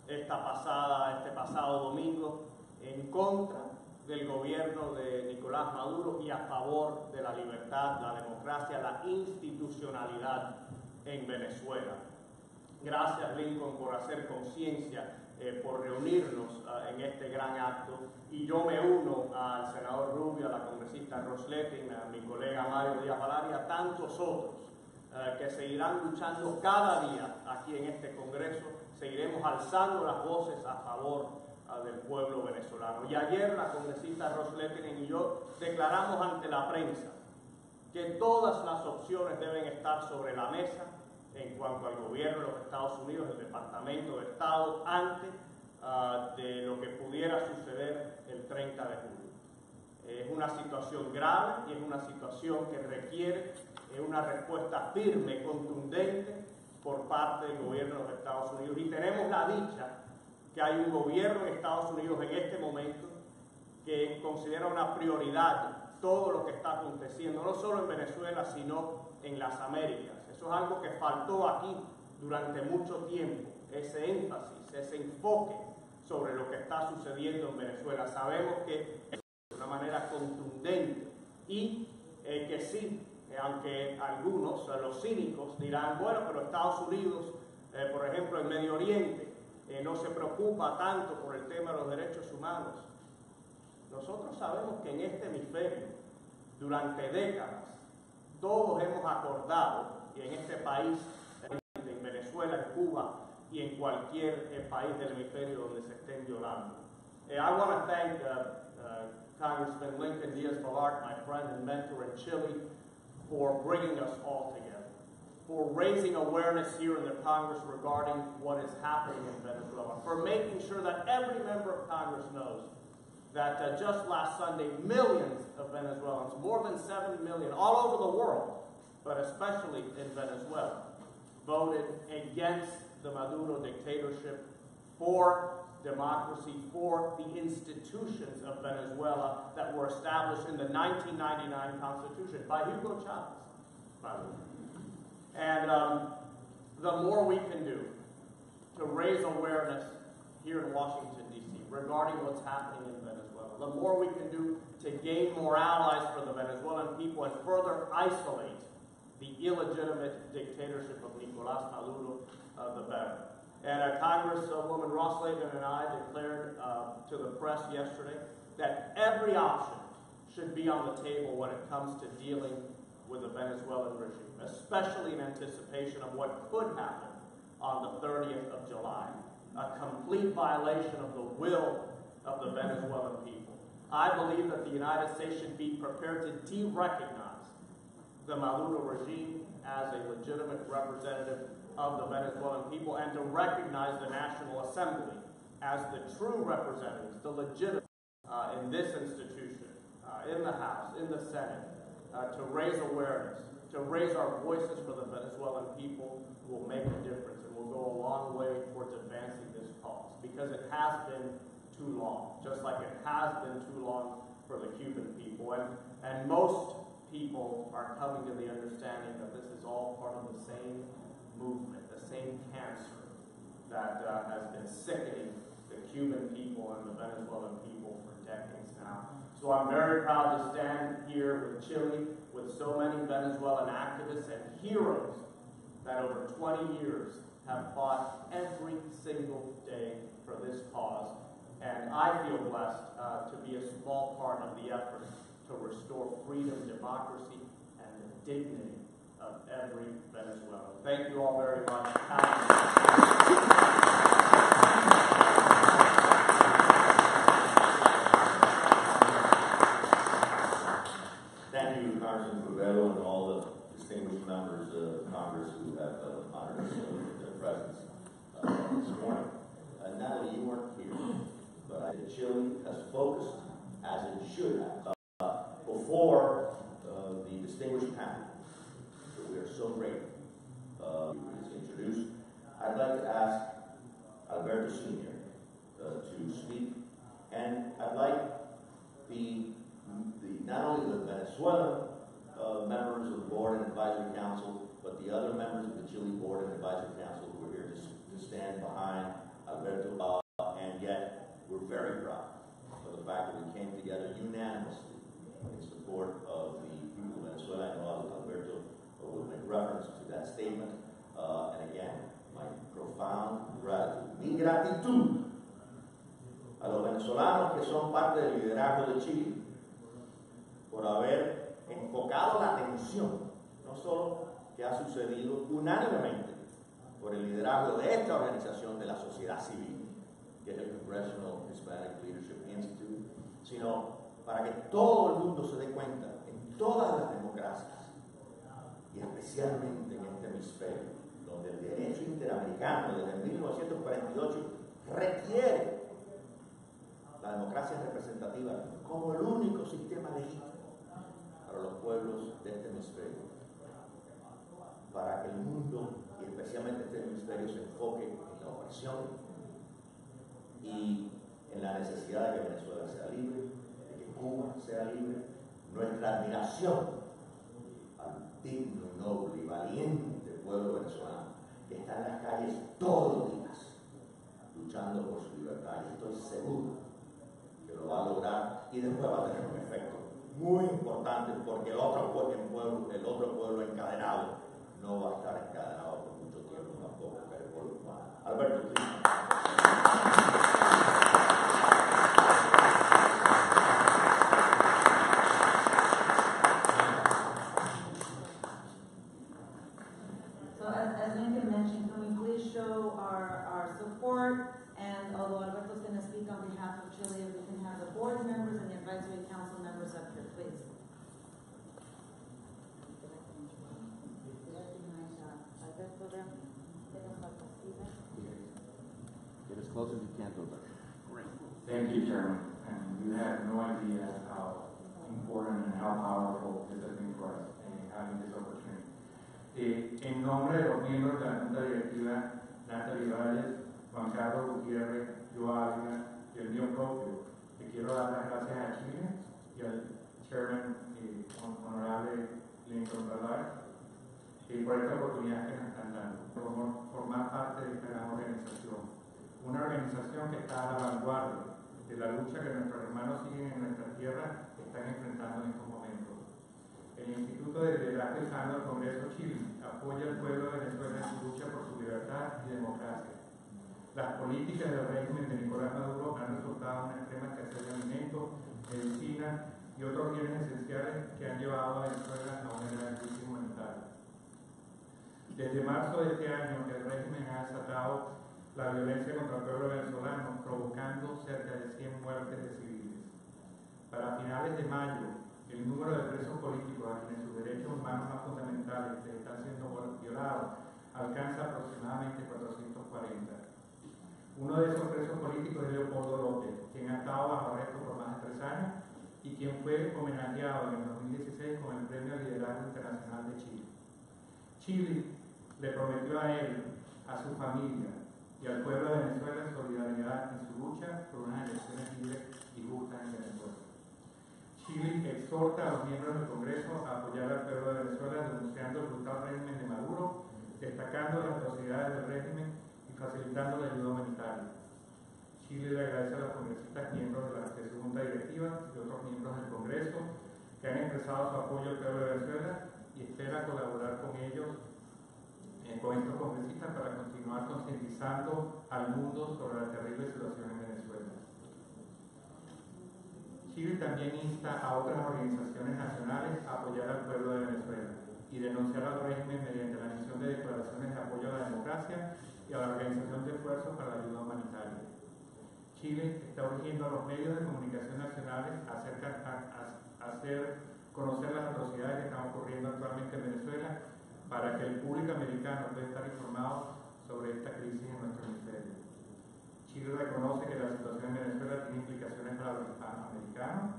este pasado domingo en contra del gobierno de Nicolás Maduro y a favor de la libertad, la democracia, la institucionalidad en Venezuela. Gracias, Lincoln, por hacer conciencia, por reunirnos en este gran acto. Y yo me uno al senador Rubio, a la congresista Ross-Lettinen, a mi colega Mario Díaz Valar y a tantos otros que seguirán luchando cada día aquí en este Congreso. Seguiremos alzando las voces a favor del pueblo venezolano. Y ayer la congresista Ross-Lettinen y yo declaramos ante la prensa que todas las opciones deben estar sobre la mesa en cuanto al gobierno de los Estados Unidos, el Departamento de Estado, antes de lo que pudiera suceder el 30 de julio. Es una situación grave y es una situación que requiere una respuesta firme, contundente por parte del gobierno de los Estados Unidos. Y tenemos la dicha que hay un gobierno en Estados Unidos en este momento que considera una prioridad todo lo que está aconteciendo, no solo en Venezuela, sino en las Américas. Eso es algo que faltó aquí durante mucho tiempo, ese énfasis, ese enfoque sobre lo que está sucediendo en Venezuela. Sabemos que es de una manera contundente y que sí, aunque algunos, los cínicos, dirán, bueno, pero Estados Unidos, por ejemplo, en Medio Oriente, no se preocupa tanto por el tema de los derechos humanos. Nosotros sabemos que en este hemisferio, durante décadas, todos hemos acordado, y en este país, en Venezuela, en Cuba y en cualquier país del hemisferio donde se estén violando. I want to thank Congressman Lincoln Díaz-Balart, my friend and mentor in Chile, for bringing us all together, for raising awareness here in the Congress regarding what is happening in Venezuela, for making sure that every member of Congress knows that just last Sunday, millions of Venezuelans, more than 7 million, all over the world, but especially in Venezuela, voted against the Maduro dictatorship, for democracy, for the institutions of Venezuela that were established in the 1999 Constitution by Hugo Chavez, by the way. And the more we can do to raise awareness here in Washington, D.C., regarding what's happening in Venezuela, the more we can do to gain more allies for the Venezuelan people and further isolate the illegitimate dictatorship of Nicolás Maduro, the better. And Congresswoman Ross-Lettinen and I declared to the press yesterday that every option should be on the table when it comes to dealing with the Venezuelan regime, especially in anticipation of what could happen on the 30th of July, a complete violation of the will of the Venezuelan people. I believe that the United States should be prepared to de-recognize the Maduro regime as a legitimate representative of the Venezuelan people and to recognize the National Assembly as the true representatives, the legitimate in this institution, in the House, in the Senate, to raise awareness, to raise our voices for the Venezuelan people will make a difference and will go a long way towards advancing this cause, because it has been too long, just like it has been too long for the Cuban people. And most people are coming to the understanding that this is all part of the same movement, the same cancer that has been sickening the Cuban people and the Venezuelan people for decades now. So I'm very proud to stand here with Chile, with so many Venezuelan activists and heroes that over 20 years have fought every single day for this cause. And I feel blessed to be a small part of the effort to restore freedom, democracy, and the dignity of every Venezuelan. Thank you all very much. Thank you, Congressman Rubello, and all the distinguished members of Congress who have honored us with their presence this morning. Natalie, you weren't here, but Chile has focused, as it should have, before the distinguished panel that we are so grateful is introduced. I'd like to ask Alberto Sr. To speak, and I'd like not only the Venezuelan members of the Board and Advisory Council, but the other members of the Chile Board and Advisory Council who are here to stand behind Alberto, and yet we're very proud for the fact that we came together unanimously in support of the people of Venezuela. I know Alberto will make reference to that statement, and again, my profound gratitude, mi gratitud a los venezolanos que son parte del liderazgo de Chile por haber enfocado la atención, no solo que ha sucedido unánimemente por el liderazgo de esta organización de la sociedad civil, que es el Congressional Hispanic Leadership Institute, sino para que todo el mundo se dé cuenta en todas las democracias, y especialmente en este hemisferio, donde el derecho interamericano desde 1948 requiere la democracia representativa como el único sistema legítimo para los pueblos de este hemisferio, para que el mundo, y especialmente este hemisferio, se enfoque en la opresión y en la necesidad de que Venezuela sea libre, de que Cuba sea libre. Nuestra admiración al digno, noble y valiente pueblo venezolano, que está en las calles todos los días luchando por su libertad, y estoy seguro que lo va a lograr, y después va a tener un efecto muy importante, porque el otro pueblo encadenado no va a estar encadenado por mucho tiempo tampoco, que es el pueblo cubano. Alberto, sí. So as Lincoln mentioned, can we please show our support? And although Alberto's going to speak on behalf of Chile, we can have the board members and the advisory council members up here, please. Get as close as you can to it. Thank you, Chairman. And you have no idea how important and how powerful this has been for us having this opportunity. En nombre de los miembros de la Junta Directiva, Natalie Valles, Juan Carlos Gutiérrez, Joe Ávila y el mío propio, le quiero dar las gracias a Chile y al Chairman Honorable Lincoln Ballard por esta oportunidad que nos están dando, por formar parte de esta gran organización. Una organización que está a la vanguardia de la lucha que nuestros hermanos siguen en nuestra tierra están enfrentando en estos momentos. El Instituto de Liderazgo Hispano del Congreso Chile apoya al pueblo de Venezuela en su lucha por su libertad y democracia. Las políticas del régimen de Nicolás Maduro han resultado una extrema escasez de alimentos, medicina y otros bienes esenciales que han llevado a Venezuela a una gran crisis humanitaria. Desde marzo de este año, el régimen ha desatado la violencia contra el pueblo venezolano, provocando cerca de 100 muertes de civiles. Para finales de mayo, el número de presos políticos a quienes sus derechos humanos más fundamentales están siendo violados alcanza aproximadamente 440. Uno de esos presos políticos es Leopoldo López, quien ha estado bajo arresto por más de 3 años y quien fue homenajeado en el 2016 con el Premio al Liderazgo Internacional de Chile. Chile le prometió a él, a su familia y al pueblo de Venezuela solidaridad en su lucha por unas elecciones libres y justas en Venezuela. Chile exhorta a los miembros del Congreso a apoyar al pueblo de Venezuela denunciando el brutal régimen de Maduro, destacando las atrocidades del régimen y facilitando la ayuda humanitaria. Chile le agradece a los congresistas miembros de su junta directiva y otros miembros del Congreso que han expresado su apoyo al pueblo de Venezuela y espera colaborar con ellos, con estos congresistas, para continuar concientizando al mundo sobre la terrible situación en Venezuela. Chile también insta a otras organizaciones nacionales a apoyar al pueblo de Venezuela y denunciar al régimen mediante la emisión de declaraciones de apoyo a la democracia y a la organización de esfuerzos para la ayuda humanitaria. Chile está urgiendo a los medios de comunicación nacionales a hacer conocer las atrocidades que están ocurriendo actualmente en Venezuela para que el público americano pueda estar informado sobre esta crisis en nuestro hemisferio. Chile reconoce que la situación en Venezuela tiene implicaciones para los hispanoamericanos,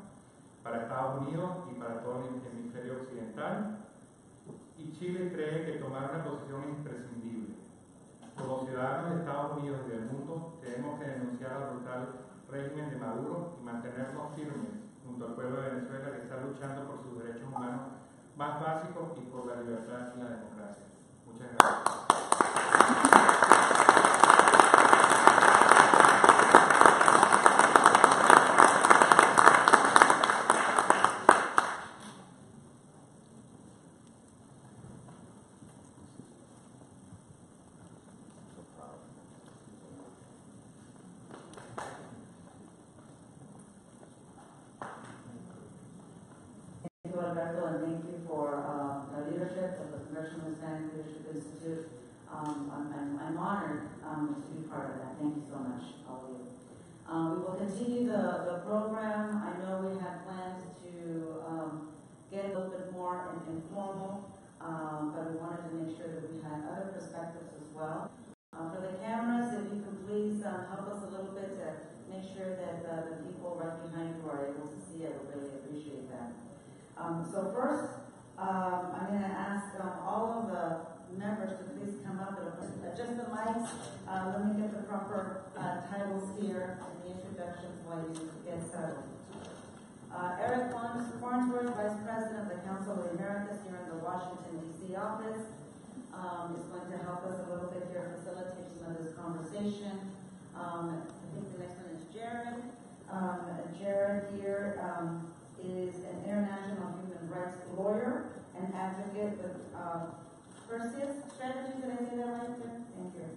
para Estados Unidos y para todo el hemisferio occidental, y Chile cree que tomar una posición es imprescindible. Como ciudadanos de Estados Unidos y del mundo, tenemos que denunciar al brutal régimen de Maduro y mantenernos firmes junto al pueblo de Venezuela que está luchando por sus derechos humanos más básicos y por la libertad y la democracia. Muchas gracias. Alberto, and thank you for the leadership of the Congressional Hispanic Leadership Institute. I'm honored to be part of that. Thank you so much, all of you. We will continue the program. I know we had planned to get a little bit more informal, but we wanted to make sure that we had other perspectives as well. For the cameras, if you can please help us a little bit to make sure that the people right behind you are able to see, I would really appreciate that. So first, I'm going to ask all of the members to please come up and adjust the mics. Let me get the proper titles here and the introductions while you get settled. Eric Farnsworth, Vice President of the Council of the Americas here in the Washington, D.C. office, is going to help us a little bit here, facilitate some of this conversation. I think the next one is Jared. Jared here is an international human rights lawyer and advocate with Perseus Strategies. Did I say that right there? Thank you.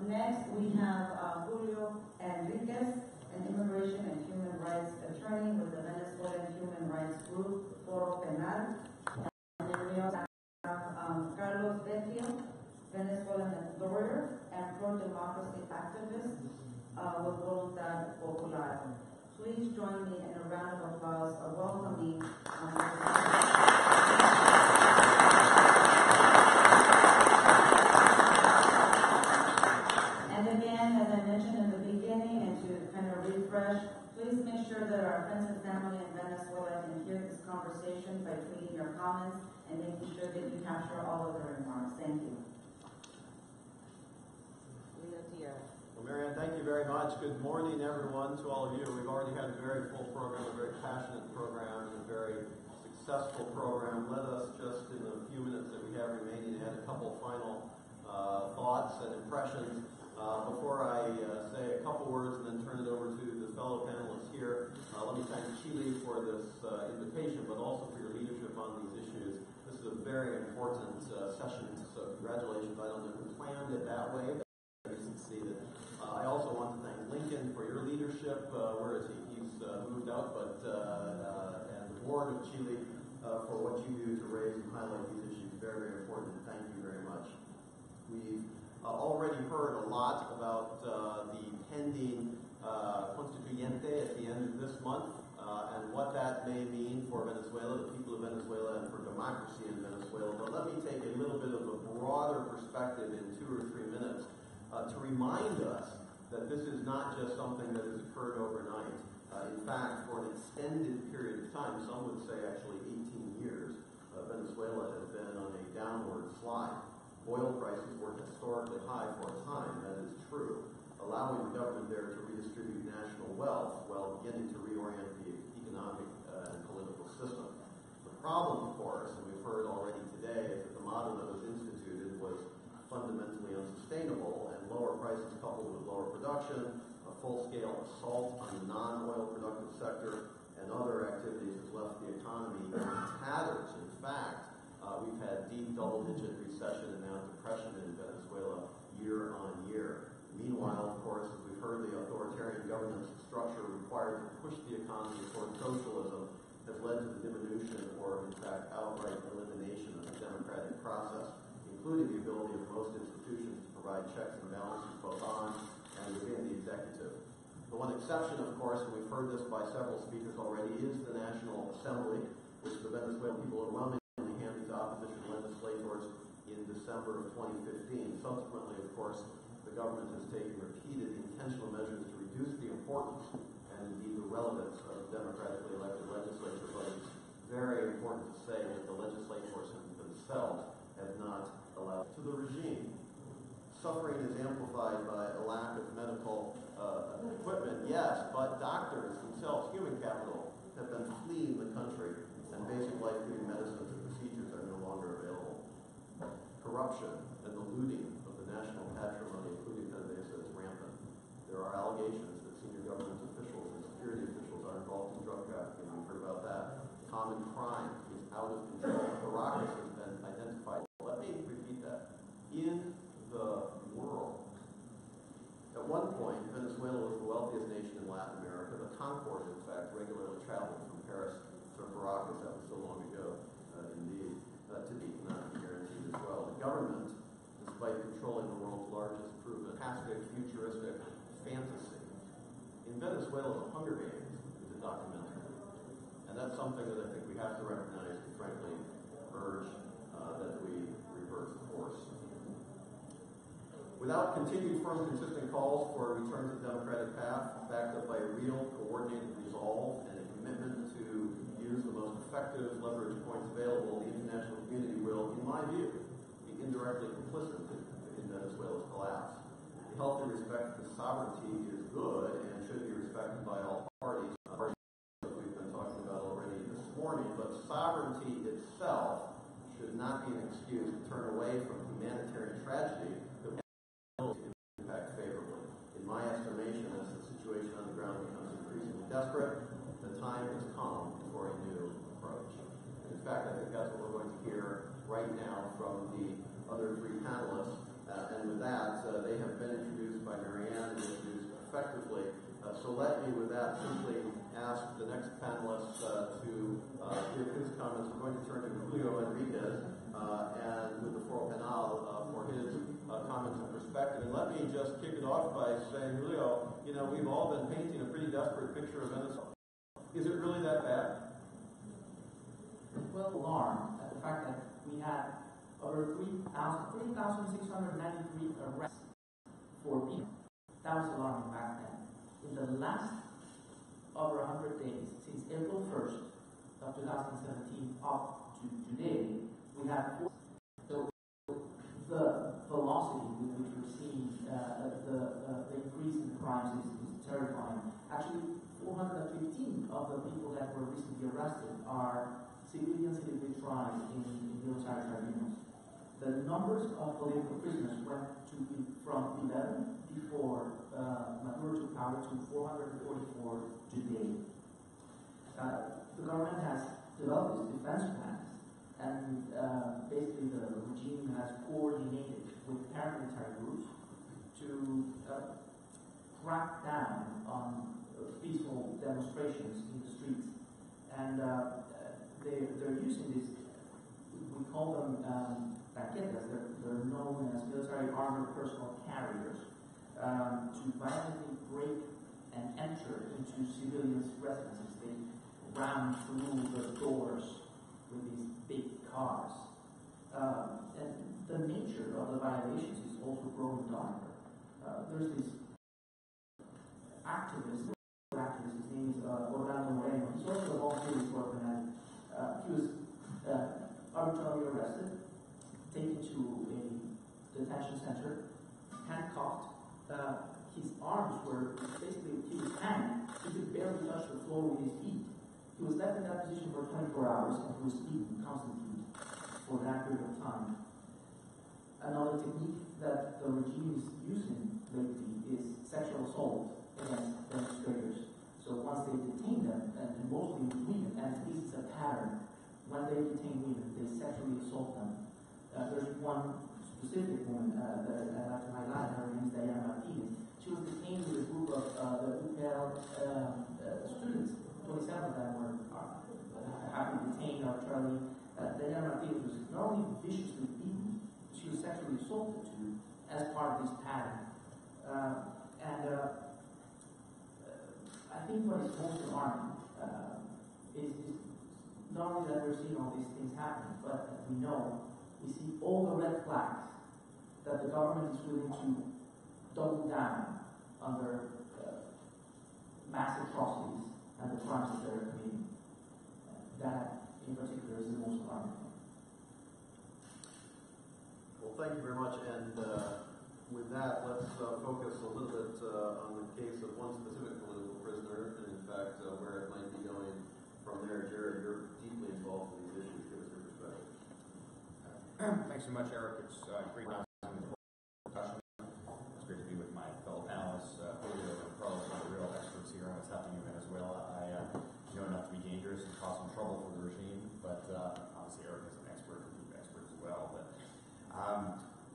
Next, we have Julio Enriquez, an immigration and human rights attorney with the Venezuelan human rights group, Foro Penal. And then we also have Carlos Vecchio, Venezuelan lawyer and pro-democracy activist with Voluntad Popular. Please join me in a round of applause of welcoming And again, as I mentioned in the beginning, and to kind of refresh, please make sure that our friends and family in Venezuela can hear this conversation by tweeting your comments and making sure that you capture all of their remarks. Thank you. Well, Marianne, thank you very much. Good morning, everyone, to all of you. We've already had a very full program, a very passionate program, and a very successful program. Let us just, in the few minutes that we have remaining, add a couple final thoughts and impressions. Before I say a couple words and then turn it over to the fellow panelists here, let me thank Chile for this invitation, but also for your leadership on these issues. This is a very important session, so congratulations. I don't know who planned it that way, but you succeeded. I also want to thank Lincoln for your leadership. Where is he? He's moved out, but and the board of Chile for what you do to raise and highlight these issues. Very, very important. Thank you very much. We've already heard a lot about the pending Constituyente at the end of this month and what that may mean for Venezuela, the people of Venezuela, and for democracy in Venezuela. But let me take a little bit of a broader perspective in 2 or 3 minutes to remind us that this is not just something that has occurred overnight. In fact, for an extended period of time, some would say actually 18 years, Venezuela has been on a downward slide. Oil prices were historically high for a time, that is true, allowing the government there to redistribute national wealth while beginning to reorient the economic and political system. The problem, of course, and we've heard already today, is that the model that was instituted was fundamentally unsustainable, and lower prices coupled with lower production, a full-scale assault on the non-oil productive sector, and other activities has left the economy in tatters. In fact, we've had deep double-digit recession and now depression in Venezuela year on year. Meanwhile, of course, as we've heard, the authoritarian governance structure required to push the economy toward socialism has led to the diminution or, in fact, outright elimination of the democratic process, including the ability of most institutions to provide checks and balances both on and within the executive. The one exception, of course, and we've heard this by several speakers already, is the National Assembly, which the Venezuelan people overwhelmingly handed to opposition legislators in December of 2015. Subsequently, of course, the government has taken repeated intentional measures to reduce the importance and indeed the relevance of the democratically elected legislature, but it's very important to say that the legislators themselves have not allowed to the regime. Suffering is amplified by a lack of medical equipment, yes, but doctors themselves, human capital, have been fleeing the country, and basic life-giving medicines and procedures are no longer available. Corruption and the looting of the national patrimony, including PDVSA, is rampant. There are allegations that senior government officials and security officials are involved in drug trafficking. We've heard about that. Common crime is out of control. Caracas has been identified. Let me repeat that. In the world. At one point, Venezuela was the wealthiest nation in Latin America. The Concorde, in fact, regularly traveled from Paris to Caracas. That was so long ago, indeed, to be economically guaranteed as well. The government, despite controlling the world's largest proven fantastic, futuristic fantasy. In Venezuela, the Hunger Games is a documentary. And that's something that I think we have to recognize and frankly urge that we reverse course. Without continued firm, consistent calls for a return to the democratic path, backed up by a real, coordinated resolve and a commitment to use the most effective leverage points available, the international community will, in my view, be indirectly complicit in Venezuela's collapse. The healthy respect for sovereignty is good and should be respected by all parties, as we've been talking about already this morning, but sovereignty itself should not be an excuse to turn away from humanitarian tragedy that impact favorably. In my estimation, as the situation on the ground becomes increasingly desperate, the time has come for a new approach. And in fact, I think that's what we're going to hear right now from the other three panelists. And with that, they have been introduced by Marianne and introduced effectively. So let me, with that, simply ask the next panelist to give his comments. We're going to turn to Julio Enriquez and with the Foro Penal for his comments and perspective. And let me just kick it off by saying, Julio, you know, we've all been painting a pretty desperate picture of Venezuela. Is it really that bad? Well, alarmed at the fact that we had over 3,693 arrests for people. That was alarming back then. In the last over 100 days, since April 1st of 2017 up to today, we have so the velocity with which we're seeing the increase in crimes is terrifying. Actually, 415 of the people that were recently arrested are civilians who have been tried in military tribunals. The numbers of political prisoners went from 11 before Maduro took power to 444 today. The government has developed these defense plans, and basically the regime has coordinated with paramilitary groups to crack down on peaceful demonstrations in the streets. And they're using these, we call them raquetas, they're known as military armored personal carriers, to violently break and enter into civilians' residences. They ram through the doors with these big cars. And the nature of the violations is also growing darker. There's this activist, his name is Orlando Moreno. He's also a volunteer for organizing. He was arbitrarily arrested, taken to a detention center, handcuffed. His arms were basically, he was hanged. He could barely touch the floor with his feet. He was left in that position for 24 hours and he was beaten constantly for that period of time. Another technique that the regime is using lately is sexual assault against demonstrators. So once they detain them, and mostly women, and at least it's a pattern, when they detain women, they sexually assault them. There's one specific woman that I like to highlight. Her name is Diana Martinez. She was detained with a group of the UPL students. 27 of them were happily detained arbitrarily. Diana Martinez was not only viciously beaten, she was sexually assaulted too, as part of this pattern. I think what is most alarming is not only that we're seeing all these things happening, but that we see all the red flags that the government is willing to double down under mass atrocities and the crimes that they're committing. That, in particular, is the most alarming thing. Well, thank you very much. And with that, let's focus a little bit on the case of one specific political prisoner, and in fact, where it might be going from there. Jared, you're deeply involved in these issues. Give us your perspective. Thanks so much, Eric. It's great to have you discussion. It's great to be with my fellow panelists, Julio and Carlos, are the real experts here on what's happening in Venezuela. I know enough to be dangerous and cause some trouble for the regime, but obviously Eric is an expert as well. But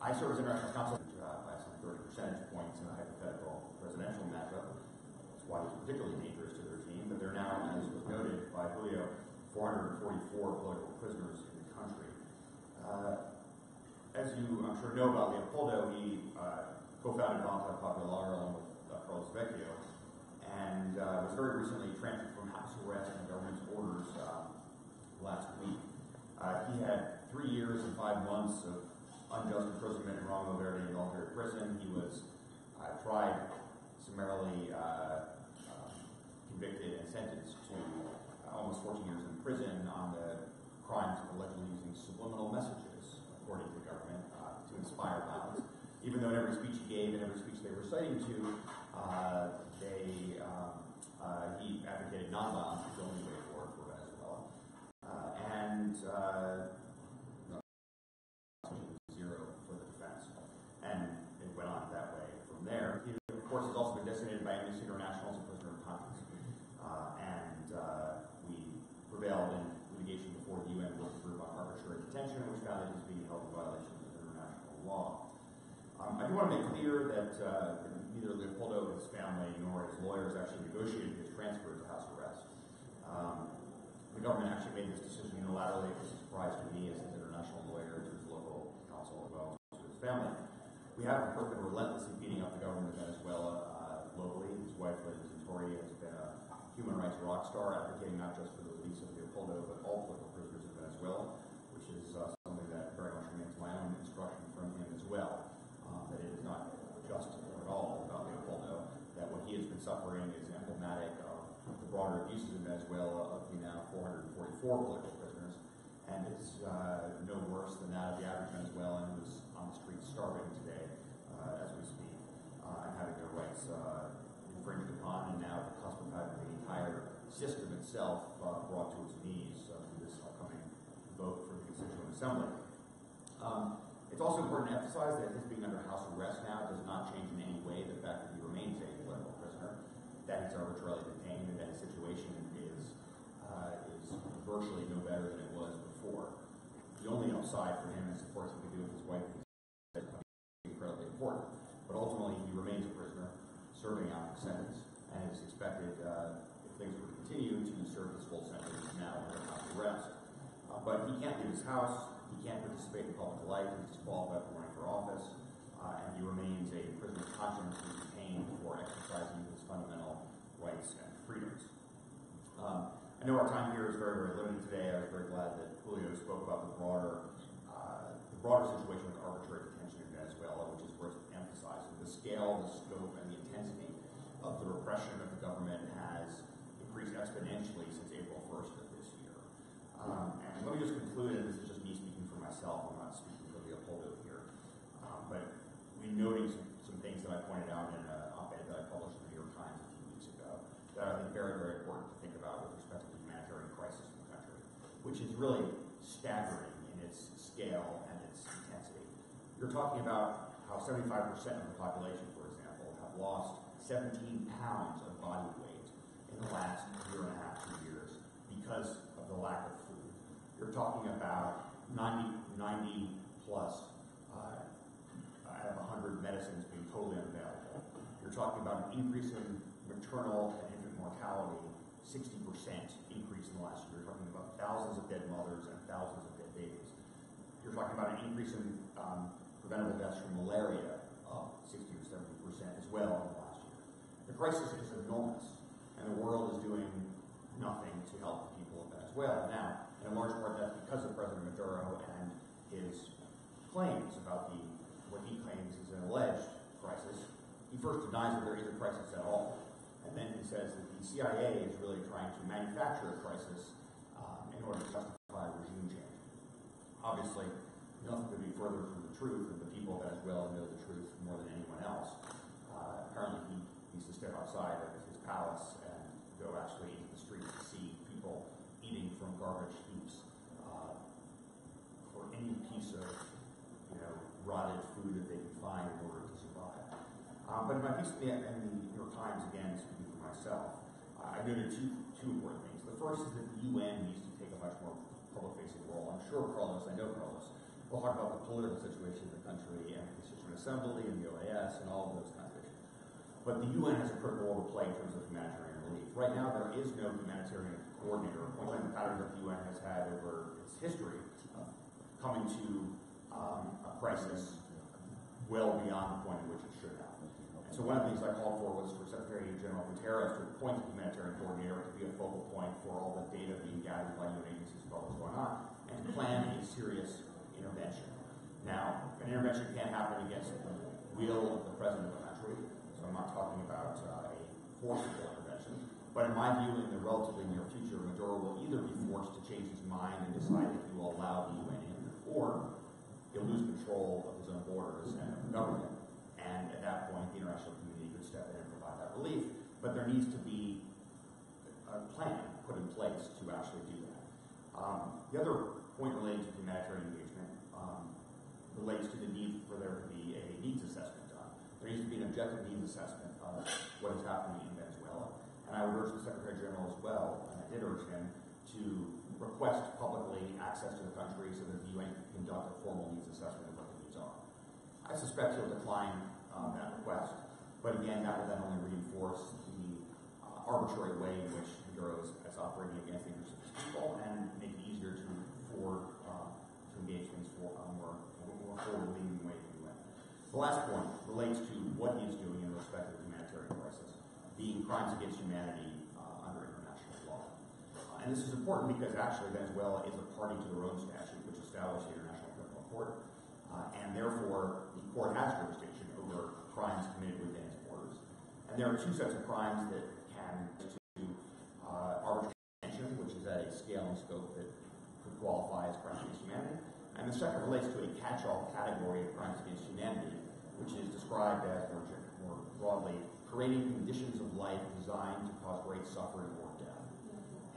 I serve as international counsel by some 30 percentage points in a hypothetical presidential matchup. That's why he's particularly dangerous to the regime. But there are now, as was noted by Julio, 444 political prisoners in the country. As you, I'm sure, know about Leopoldo, he co-founded Voluntad Popular along with Carlos Vecchio, and was very recently transferred from house arrest and government's orders last week. He had 3 years and 5 months of unjust imprisonment in Rango Verde military prison. He was tried, summarily convicted, and sentenced to almost 14 years in prison on the crimes of allegedly using subliminal messages, according to the government, to inspire violence. Even though in every speech he gave and every speech they were citing to, he advocated nonviolence as the only way forward for Venezuela. Zero for the defense. And it went on that way from there. He, of course, has also been designated by Amnesty International as a prisoner of conscience. We prevailed in litigation before the UN Working Group on Arbitrary Detention, which found that he was being held in violation of international law. I do want to make clear that neither Leopoldo, his family, nor his lawyers actually negotiated his transfer to house arrest. The government actually made this decision unilaterally. It was a surprise to me as his international lawyer, to his local counsel, as well as to his family. We have, of course, been relentlessly beating up the government of Venezuela locally. His wife, Liz Santori, has been a human rights rock star, advocating not just for the release of Leopoldo, but all political prisoners in Venezuela, which is something that very much remains my own instruction from him as well. That it is not just at all about Leopoldo, that what he has been suffering is emblematic of the broader abuses in Venezuela of the now 444 political prisoners, and it's no worse than that of the average Venezuelan who's on the streets starving today as we speak, and having their rights infringed upon, and now at the cusp of having the entire system itself brought to its knees through this upcoming vote for the Constituent Assembly. It's also important to emphasize that his being under house arrest now does not change in any way the fact that he remains a political prisoner, that he's arbitrarily detained, and that his situation is virtually no better than it was before. The only upside for him is, of course, he can do with his wife is incredibly important. But ultimately, he remains a prisoner, serving out his sentence, and is expected, if things were to continue, to serve his full sentence now under house arrest. But he can't leave his house. He can't participate in public life. He's disqualified from running for office, and he remains a prisoner of conscience who's detained for exercising his fundamental rights and freedoms. I know our time here is very, very limited today. I was very glad that Julio spoke about the broader situation with arbitrary detention in Venezuela, which is worth emphasizing. The scale, the scope, and the intensity of the repression of the government has increased exponentially since April 1st of this year. And let me just conclude, and this is just me speaking for myself, I'm not speaking for Leopoldo here, but noting some things that I pointed out in an op-ed that I published in the New York Times a few weeks ago that I think very, very important to think about with respect to the humanitarian which is really staggering in its scale and its intensity. You're talking about how 75% of the population, for example, have lost 17 pounds of body weight in the last year and a half, 2 years, because of the lack of food. You're talking about 90 plus out of 100 medicines being totally unavailable. You're talking about an increase in maternal and infant mortality, 60% increase in the last year. You're talking about thousands of dead mothers and thousands of dead babies. You're talking about an increase in preventable deaths from malaria of 60 or 70% as well in the last year. The crisis is enormous, and the world is doing nothing to help the people of Venezuela. Now, in a large part, that's because of President Maduro and his claims about what he claims is an alleged crisis. He first denies that there is a crisis at all, and then he says that the CIA is really trying to manufacture a crisis in order to justify regime change. Obviously, nothing could be further from the truth, and the people of Venezuela know the truth more than anyone else. Apparently, he needs to step outside of his palace and go actually into the streets to see people eating from garbage heaps for any piece of rotted food that they can find in order to survive. But in my piece in the New York Times, again, speaking for myself, I noted two important things. The first is that the UN needs to take a much more public-facing role. I'm sure Carlos, I know Carlos, will talk about the political situation in the country and the Constituent Assembly and the OAS and all of those kinds of issues. But the UN has a critical role to play in terms of humanitarian relief. Right now, there is no humanitarian coordinator, much like the pattern that the UN has had over its history of coming to a crisis well beyond the point at which it should have. And so one of the things I called for was for Secretary General Guterres to appoint a humanitarian coordinator to be a focal point for all the data being gathered by UN agencies about what's going on, and to plan a serious intervention. Now, an intervention can't happen against the will of the president of the country, so I'm not talking about a forcible intervention. But in my view, in the relatively near future, Maduro will either be forced to change his mind and decide that he will allow the UN in, or he'll lose control of his own borders and of the government. And at that point, the international community could step in and provide that relief. But there needs to be a plan put in place to actually do that. The other point related to humanitarian engagement relates to the need for there to be a needs assessment done. There needs to be an objective needs assessment of what is happening in Venezuela. And I would urge the Secretary General as well, and I did urge him, to request publicly access to the country so that the UN can conduct a formal needs assessment of what the needs are. I suspect he'll decline that request, but again, that will then only reinforce the arbitrary way in which Maduro is operating against the interests of his people and make it easier to engage things for a more forward-leaning way than the UN. The last point relates to what he is doing in respect of the humanitarian crisis, being crimes against humanity under international law. And this is important because actually Venezuela is a party to their own statute, which established the International Criminal Court, and therefore the court has jurisdiction over crimes committed within its borders. And there are two sets of crimes that can to arbitrary detention, which is at a scale and scope that could qualify as crimes against humanity. And the second relates to a catch-all category of crimes against humanity, which is described as, more broadly, creating conditions of life designed to cause great suffering or death.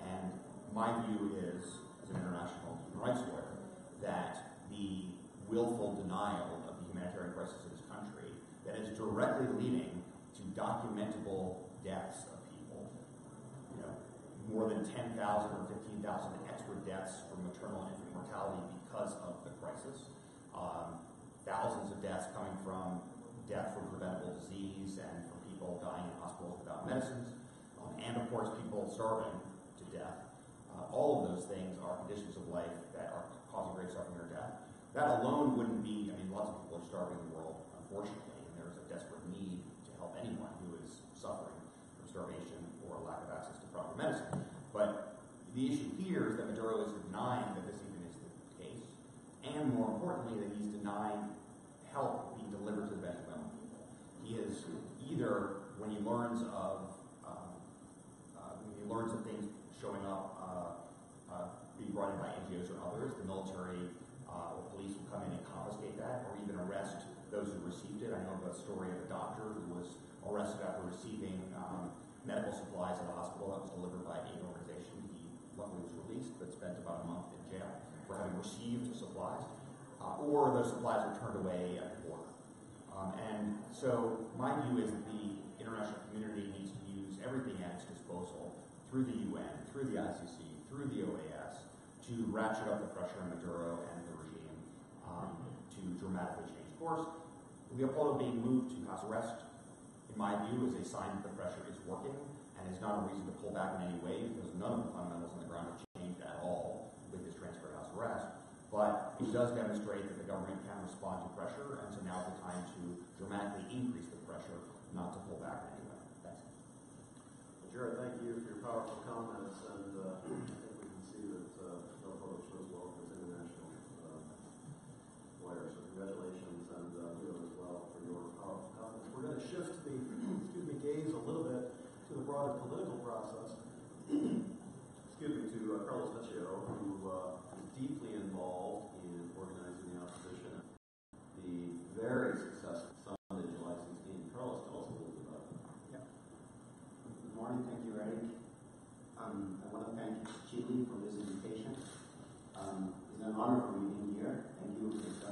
And my view is, as an international human rights lawyer, that the willful denial of the humanitarian crisis in this country that is directly leading to documentable deaths of people, more than 10,000 or 15,000 extra deaths from maternal and infant mortality because of the crisis, thousands of deaths coming from death from preventable disease and from people dying in hospitals without medicines, and of course people starving to death. All of those things are conditions of life that are causing great suffering or death. That alone wouldn't be, lots of people are starving in the world, unfortunately, and there's a desperate need to help anyone who is suffering from starvation or lack of access to proper medicine. But the issue here is that Maduro is denying that this even is the case, and more importantly, that he's denying help being delivered to the Venezuelan people. He is either, when he learns of things showing up, being brought in by NGOs or others, the military or police will come in and confiscate that, or even arrest those who received it. I know of a story of a doctor who was arrested after receiving medical supplies at a hospital that was delivered by an aid organization. He luckily was released, but spent about a month in jail for having received supplies, or those supplies were turned away at the border. And so my view is that the international community needs to use everything at its disposal through the UN, through the ICC, through the OAS, to ratchet up the pressure on Maduro and the regime to dramatically change course. Leopoldo being moved to house arrest, in my view, is a sign that the pressure is working and is not a reason to pull back in any way, because none of the fundamentals on the ground have changed at all with his transfer to house arrest. But it does demonstrate that the government can respond to pressure, and so now is the time to dramatically increase the pressure, not to pull back in any way. Thanks. Well, Jared, thank you for your powerful comments, and I think we can see that Leopoldo shows well as international lawyer. So congratulations, and you as well for your powerful comments. We're going to shift the gaze a little bit to the broader political process. To Carlos Vecchio, who is deeply involved in organizing the opposition. The very successful Sunday, July 16th. Carlos, tell us a little bit about it. Yeah. Good morning. Thank you, Eric. I want to thank CHLI for this invitation. It's an honor for me being here. Thank you, its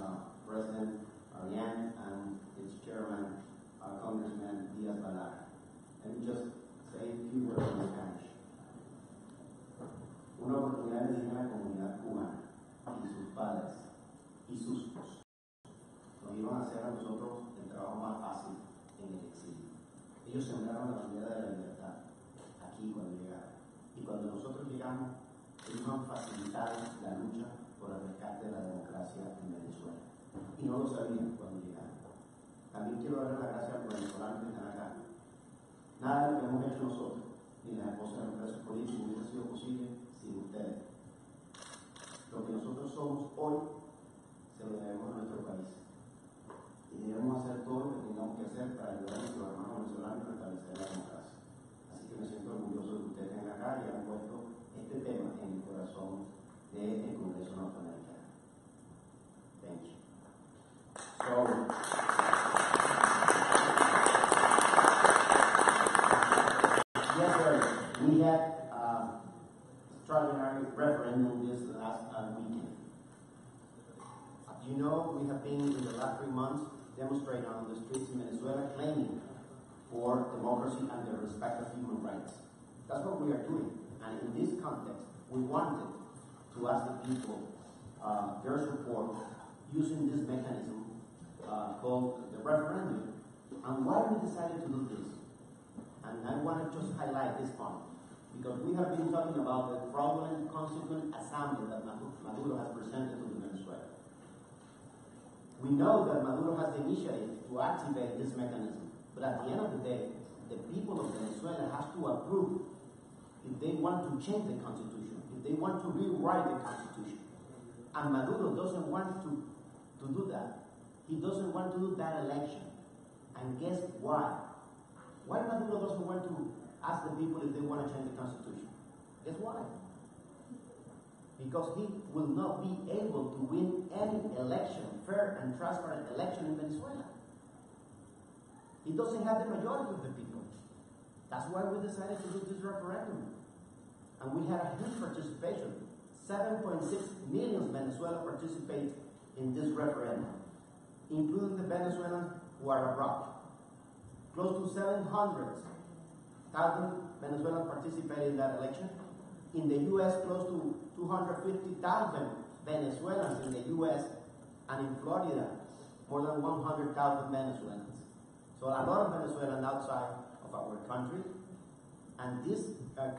President Ariane and its Chairman, Congressman Diaz-Balart. Let me just say a few words in Spanish. Una oportunidad de enseñar a la comunidad cubana y sus padres y sus hijos nos iban a hacer a nosotros el trabajo más fácil en el exilio. Ellos sembraron la bandera de la libertad aquí cuando llegaron. Y cuando nosotros llegamos, ellos han facilitado la lucha por el rescate de la democracia en Venezuela. Y no lo sabían cuando llegaron. También quiero darle las gracias a los venezolanos que están acá. Nada de lo que hemos hecho nosotros, ni las esposas de los presos políticos, hubiera sido posible sin ustedes. Lo que nosotros somos hoy se lo debemos a nuestro país. Y debemos hacer todo lo que tengamos que hacer para ayudar a nuestros hermanos venezolanos a restablecer la democracia. Así que me siento orgulloso de que ustedes estén acá y han puesto este tema en el corazón del Congreso norteamericano. Thank you. Yes, sir. We had extraordinary referendum this last weekend. You know, we have been in the last 3 months demonstrating on the streets in Venezuela claiming for democracy and the respect of human rights. That's what we are doing. And in this context, we wanted to ask the people their support using this mechanism called the referendum. And why we decided to do this? And I want to just highlight this point, because we have been talking about the fraudulent constituent assembly that Maduro has presented to Venezuela. We know that Maduro has the initiative to activate this mechanism, but at the end of the day, the people of Venezuela have to approve if they want to change the constitution, if they want to rewrite the constitution. And Maduro doesn't want to do that. He doesn't want to do that election. And guess why? Why Maduro doesn't want to ask the people if they want to change the constitution? Guess why? Because he will not be able to win any election, fair and transparent election in Venezuela. He doesn't have the majority of the people. That's why we decided to do this referendum. And we had a huge participation. 7.6 million Venezuelans participate in this referendum, including the Venezuelans who are abroad. Close to 700,000 Venezuelans participated in that election. In the U.S., close to 250,000 Venezuelans in the U.S., and in Florida, more than 100,000 Venezuelans. So a lot of Venezuelans outside of our country, and this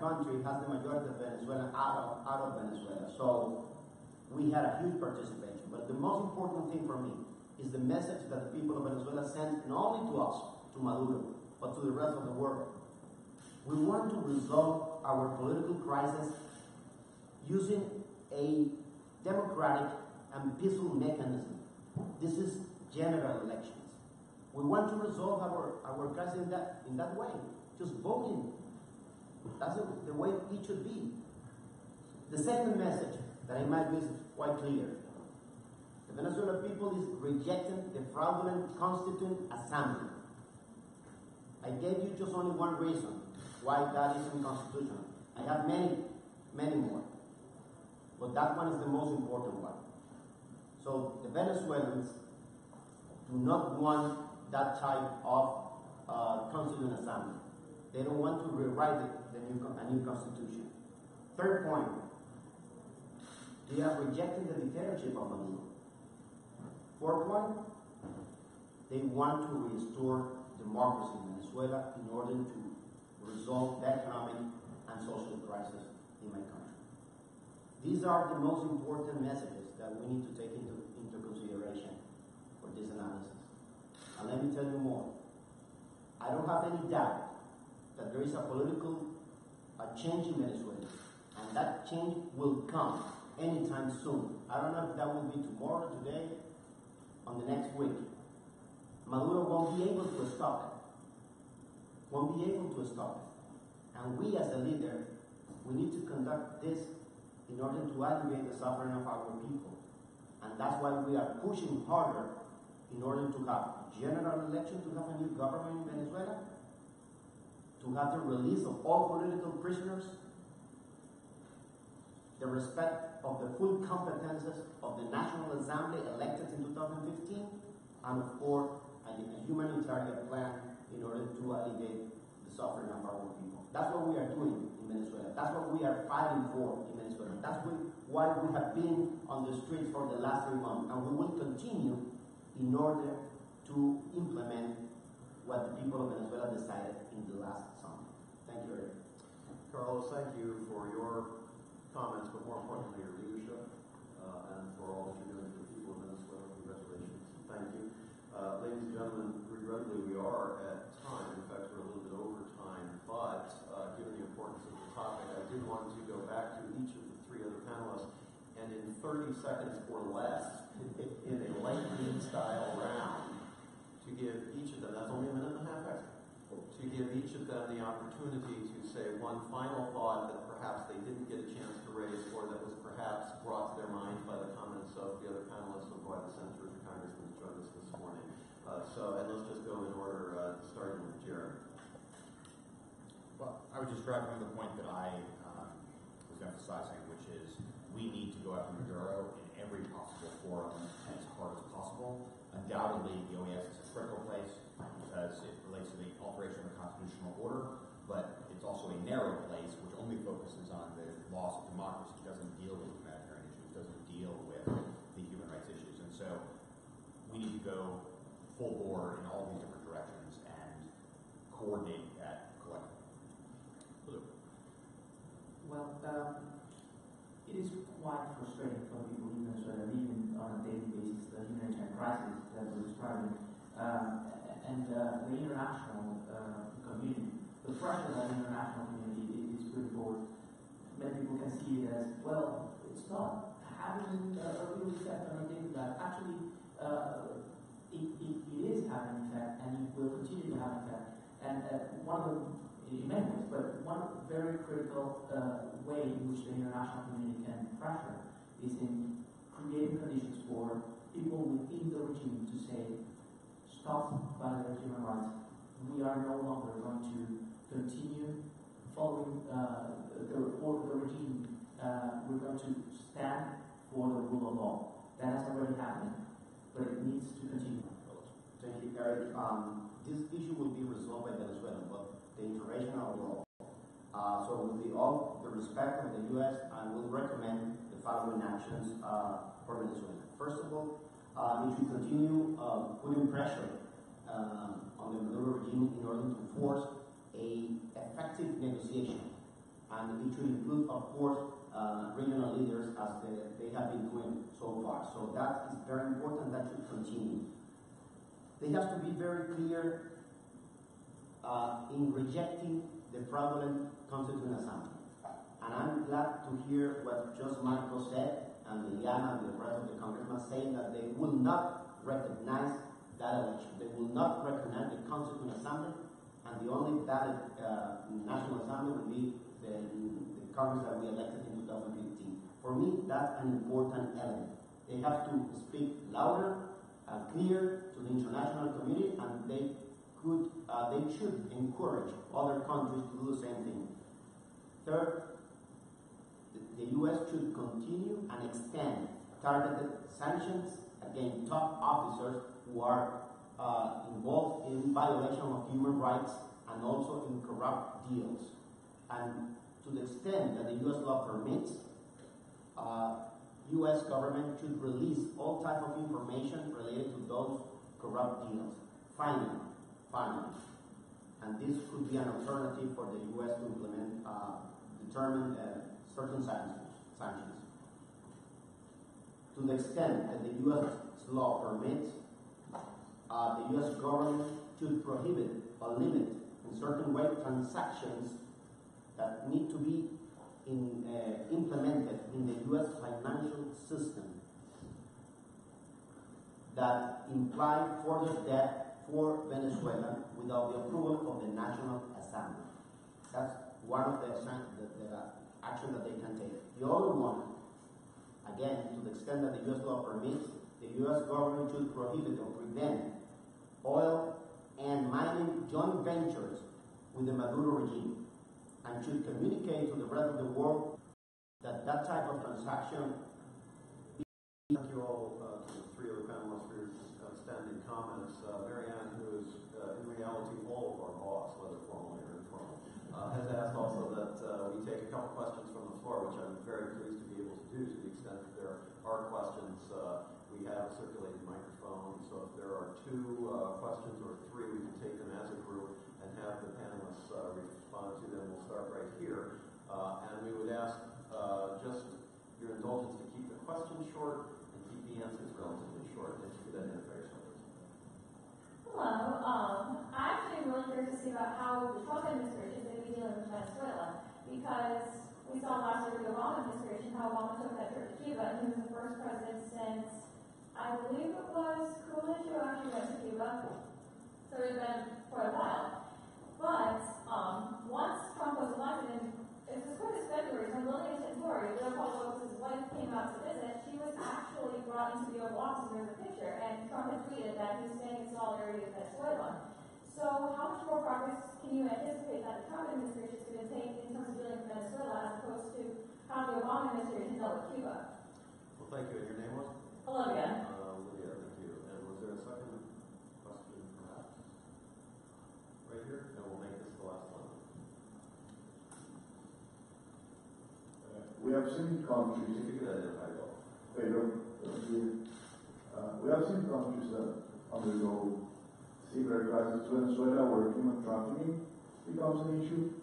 country has the majority of Venezuela out of Venezuela. So we had a huge participation. But the most important thing for me is the message that the people of Venezuela sent not only to us, to Maduro, but to the rest of the world. We want to resolve our political crisis using a democratic and peaceful mechanism. This is general elections. We want to resolve our crisis in that way, just voting. That's the way it should be. The second message that I might miss is quite clear. The Venezuelan people is rejecting the fraudulent constituent assembly. I gave you just only one reason why that is unconstitutional. I have many many more. But that one is the most important one. So the Venezuelans do not want that type of Constituent Assembly. They don't want to rewrite a new constitution. Third point, they are rejecting the dictatorship of Maduro. Fourth one, they want to restore democracy in Venezuela in order to resolve the economic and social crisis in my country. These are the most important messages that we need to take into consideration for this analysis. And let me tell you more. I don't have any doubt that there is a political change in Venezuela, and that change will come anytime soon. I don't know if that will be tomorrow, today, on the next week. Maduro won't be able to stop it. Won't be able to stop it. And we as a leader, we need to conduct this in order to alleviate the suffering of our people. And that's why we are pushing harder in order to have general election, to have a new government in Venezuela, to have the release of all political prisoners, the respect of the full competences of the National Assembly elected in 2015, and of course, a humanitarian plan in order to alleviate the suffering of our people. That's what we are doing in Venezuela. That's what we are fighting for in Venezuela. That's why we have been on the streets for the last 3 months, and we will continue in order to implement what the people of Venezuela decided in the last summer. Thank you, Eric. Carlos, thank you for your comments, but more importantly, your leadership, and for all that you're doing for the people of Venezuela. Congratulations. Thank you. Ladies and gentlemen, regrettably, we are at time. In fact, we're a little bit over time, but given the importance of the topic, I did want to go back to each of the 3 other panelists, and in 30 seconds or less, in a lightning style round, to give each of them, that's only a minute and a half extra, to give each of them the opportunity to say one final thought that perhaps they didn't get a chance to raise, or that was perhaps brought to their mind by the comments of the other panelists or by the senators and congressmen who joined us this morning. And let's just go in order, starting with Jared. Well, I would just drive home the point that I was emphasizing, which is we need to go after Maduro in every possible forum and as hard as possible. Undoubtedly, the OAS is a critical place because it relates to the alteration of the constitutional order, but it's also a narrow place which only focuses on the loss of democracy. It doesn't deal with humanitarian issues, it doesn't deal with the human rights issues. And so we need to go full bore in all these different directions and coordinate that collectively. Well, it is quite frustrating for people in Venezuela living on a daily basis the humanitarian crisis that we're describing, and the international community. The pressure of the international community is pretty bold. Many people can see it as, well, it's not having a real effect on our daily life. Actually, it is having an effect, and it will continue to have an effect. And one of the, in many ways, but one very critical way in which the international community can pressure is in creating conditions for people within the regime to say, stop violating human rights. We are no longer going to continue following the regime. We're going to stand for the rule of law. That has already happened, but it needs to continue. Thank you, Eric. This issue will be resolved by Venezuela, but the international law. So with all the respect of the U.S., I will recommend the following actions for Venezuela. First of all, it should continue putting pressure on the Maduro regime in order to force a effective negotiation. And it should include, of course, regional leaders as they have been doing so far. So that is very important. That should continue. They have to be very clear in rejecting the fraudulent Constituent Assembly. And I'm glad to hear what Judge Marco said, and Liliana and the rest of the congressmen saying that they will not recognize that election. They will not recognize the Constituent Assembly, and the only valid National Assembly will be the Congress that we elected in 2015. For me, that's an important element. They have to speak louder and clear to the international community, and they should encourage other countries to do the same thing. Third, the U.S. should continue and extend targeted sanctions against top officers who are involved in violation of human rights and also in corrupt deals. And to the extent that the U.S. law permits, U.S. government should release all type of information related to those corrupt deals. Finally, and this could be an alternative for the U.S. to implement determine certain sanctions. To the extent that the U.S. law permits, the U.S. government should prohibit or limit in certain way transactions that need to be implemented in the U.S. financial system that imply further debt for Venezuela without the approval of the National Assembly. That's one of the action that they can take. The other one, again, to the extent that the U.S. law permits, the U.S. government should prohibit or prevent oil and mining joint ventures with the Maduro regime, and should communicate to the rest of the world that that type of transaction. Thank you all to the three of the panelists for your outstanding comments. Marianne, who is in reality all of our boss, whether formally or informally, has asked also that we take a couple questions from the floor, which I'm very pleased to be able to do to the extent that there are questions. We have a circulating microphone, so if there are two questions or three, we can take them as a group and have the panelists respond to them. We'll start right here. And we would ask just your indulgence to keep the questions short and keep the answers relatively short. If you could identify yourself. Hello. I'm actually really curious to see about how the Trump administration is going to be dealing with Venezuela, because we saw last year the Obama administration how Obama took that trip to Cuba, and he was the first president since, I believe it was Coolidge who actually went to Cuba. So it's been quite a while. But once Trump was elected, and it's as quick as February, when Lillian Tintori, Leopoldo Lopez's wife, came out to visit, she was actually brought into the Oval Office and there's a picture, and Trump had tweeted that he was staying in solidarity with Venezuela. So how much more progress can you anticipate that the Trump administration is going to take in terms of dealing with Venezuela as opposed to how the Obama administration dealt with Cuba? Well, thank you. And your name was? Olivia. Olivia, thank you. And was there a second question, perhaps? Right here? And we'll make this the last one. We have seen countries. If you could identify both. We have seen countries that undergo severe crisis. Venezuela, where human trafficking becomes an issue.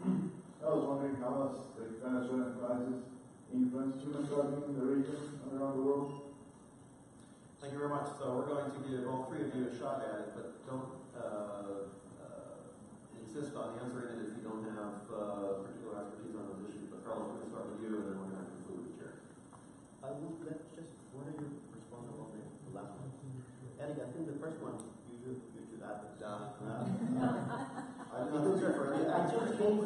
I was wondering how has the Venezuelan crisis influenced human trafficking in the region and around the world? Thank you very much. So we're going to give all three of you a shot at it, but don't insist on answering it if you don't have particular expertise on those issues. But Carlos, we're going to start with you, and then we're going to conclude with Jerry. I would just, what are you responsible for the last one? Eric, I think the first one, you should add it. I just think,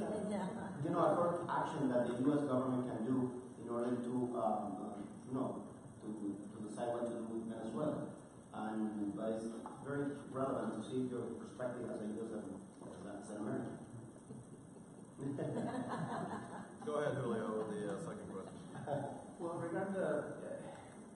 a first action that the U.S. government can do in order to, to decide what to do with Venezuela. But it's very relevant to see your perspective as a U.S. as an American. Go ahead, Julio, with the second question. Well, regarding the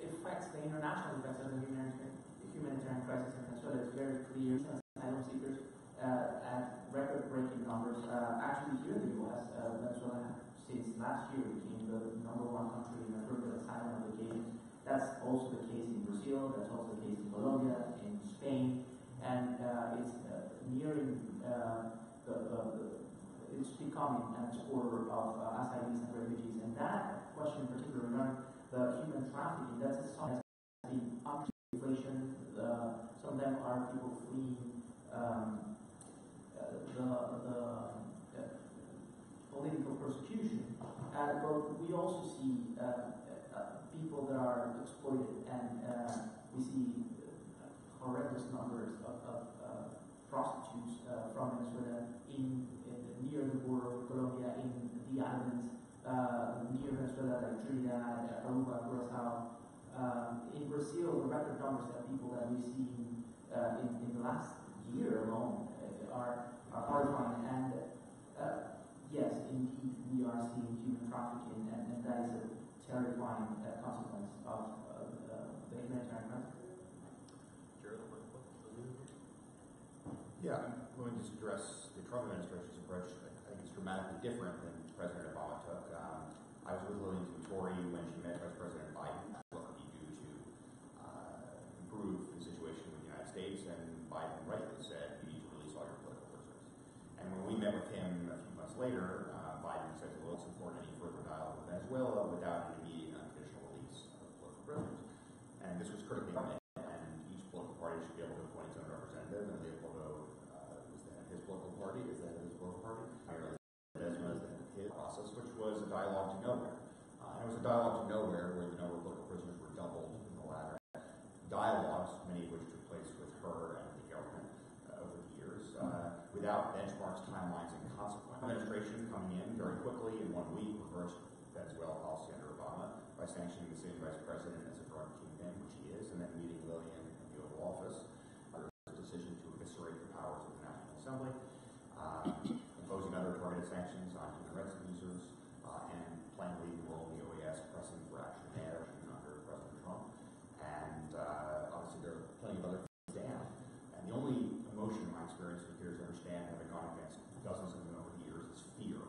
effects, the international effects of the humanitarian crisis in Venezuela is very clear. Asylum seekers at record-breaking numbers. Actually, here in the U.S., Venezuela, since last year, became the #1 country in terms of asylum applications. That's also the case in Brazil. That's also the case in Colombia, in Spain, and it's nearing it's becoming an exporter of asylees and refugees. And that question in particular regarding the human trafficking, that's a song that's been up to inflation. Some of them are people fleeing the political persecution. But we also see people that are exploited, and we see horrendous numbers of prostitutes from Venezuela near the border of Colombia, in the islands near Venezuela, like Trinidad, Aruba, Curacao. In Brazil, the record numbers of people that we've seen in the last year alone are horrifying. And yes, indeed, we are seeing human trafficking, and that is a terrifying consequence of the humanitarian massacre. Yeah, I'm going to just address the Trump administration's approach. I think it's dramatically different than President Obama took. I was with Lillian Vittori when she met Vice President Biden. What could he do to improve the situation with the United States? And Biden rightly said, you need to release all your political prisoners. And when we met with him a few months later, Biden said, we'll support any further dialogue with Venezuela without an immediate unconditional release of political prisoners. And this was critically important. And each political party should be able to appoint its own representative. And Leopoldo was the head of his political party, is the head of his political party. Ledesma is the head of his process, which was a dialogue to nowhere. And it was a dialogue to nowhere where the number of political prisoners were doubled in the latter dialogues, many of which took place with her and the government over the years, without benchmarks, timelines, and consequences. Administration coming in very quickly in 1 week reversed Venezuela policy under Obama by sanctioning the sitting vice president as a drug kingpin, which he is, and then meeting Lillian in the Oval Office. There was a decision to eviscerate the powers of the National Assembly, imposing other targeted sanctions on human rights abusers, and plainly the role of the OAS pressing for action there, even under President Trump. And obviously there are plenty of other things down. And the only emotion in my experience that appears to understand, having gone against dozens of them over the years, is fear.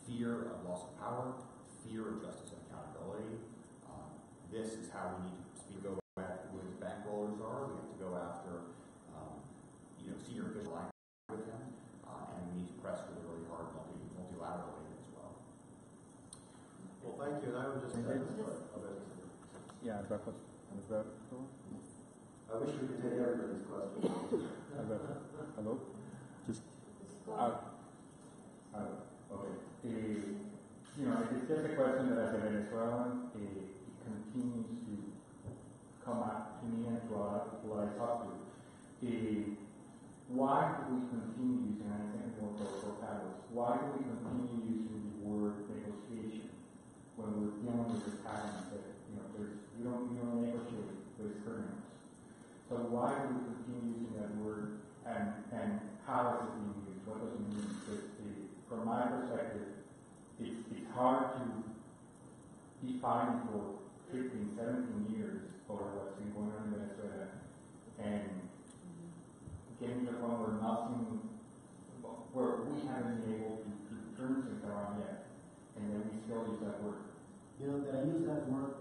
Fear of loss of power, fear of justice and accountability. This is how we need to go after who his bankrollers are. We have to go after senior official language with him, and we need to press really, really hard multilaterally as well. Well, thank you, and I would just Yeah, breakfast. Is that cool? I wish we could take everybody's questions. Hello? Just okay. It's just a question that as a Venezuelan, it continues to come out to me and to a lot of people I talk to. Why do we continue using, I think more for paddles, why do we continue using the word negotiation when we're dealing with this pattern that, you don't negotiate with criminals? So why do we continue using that word, and how is it being used? What does it mean? From my perspective, it's hard to be fighting for 15, 17 years over what's been going on in Venezuela, and getting to the point where we haven't been able to turn things around yet, and then we still use that word. That I use that word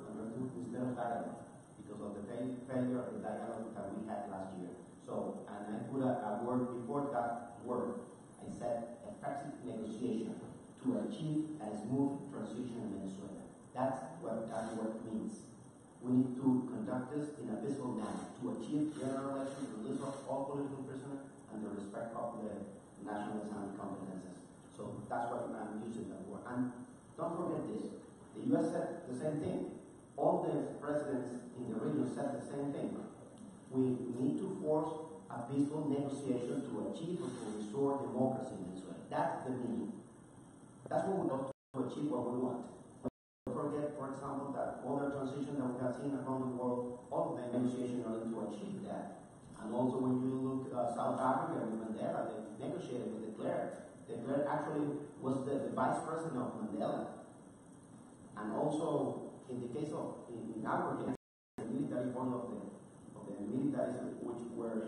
instead of dialogue because of the failure of the dialogue that we had last year. So, and I put a word before that word. I said effective negotiation to achieve a smooth transition in Venezuela. That's what that word means. We need to conduct this in a peaceful manner to achieve general election, release of all political prisoners, and the respect of the national Islamic competences. So that's why I'm using that word. And don't forget this. The U.S. said the same thing. All the presidents in the region said the same thing. We need to force a peaceful negotiation to achieve or to restore democracy in Venezuela. That's the meaning. That's what we want to achieve, what we want. Don't forget, for example, that all the transition that we have seen around the world, all of the negotiation in order to achieve that. And also when you look at South Africa with Mandela, they negotiated with de Klerk. De Klerk actually was the vice president of Mandela. And also, in the case of in our case, the military point of the militarism, which were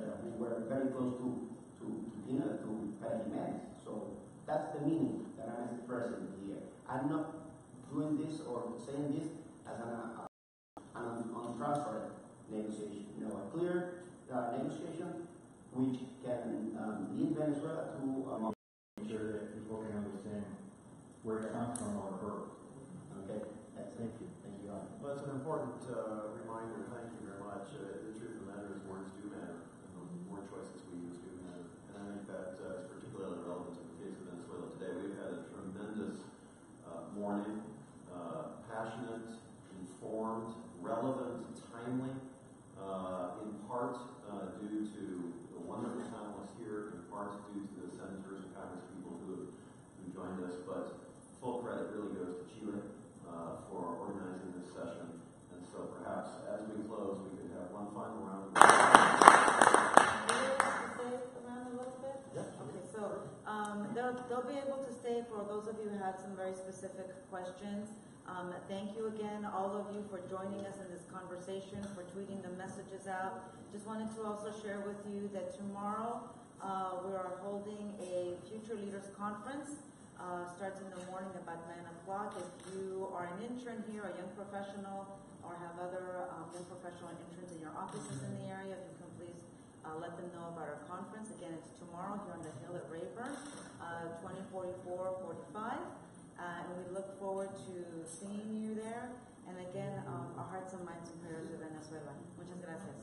very close to Jiménez. So that's the meaning that I'm expressing here. I'm not doing this or saying this as an untransparent negotiation. A clear negotiation which can lead Venezuela to make sure that people can understand where it comes from or her. Okay, thank you. Well, it's an important reminder. Thank you very much. The truth of the matter is words do matter, and the word choices we use do matter. And I think that is particularly relevant in the case of Venezuela today. We've had a tremendous morning, passionate, informed, relevant, timely, in part due to the wonderful panelists here, in part due to the senators and Congress people who joined us, but full credit really goes to Chile for organizing this session. And so perhaps as we close, we could have one final round. Would you like to stay around a little bit? Yes. Okay, so they'll be able to stay for those of you who had some very specific questions. Thank you again, all of you, for joining us in this conversation, for tweeting the messages out. Just wanted to also share with you that tomorrow we are holding a Future Leaders Conference. Starts in the morning about 9 o'clock. If you are an intern here, a young professional, or have other young professional interns in your offices in the area, if you can please let them know about our conference. Again, it's tomorrow here on the Hill at Rayburn, 2044-45. And we look forward to seeing you there. And again, our hearts and minds and prayers with Venezuela. Muchas gracias.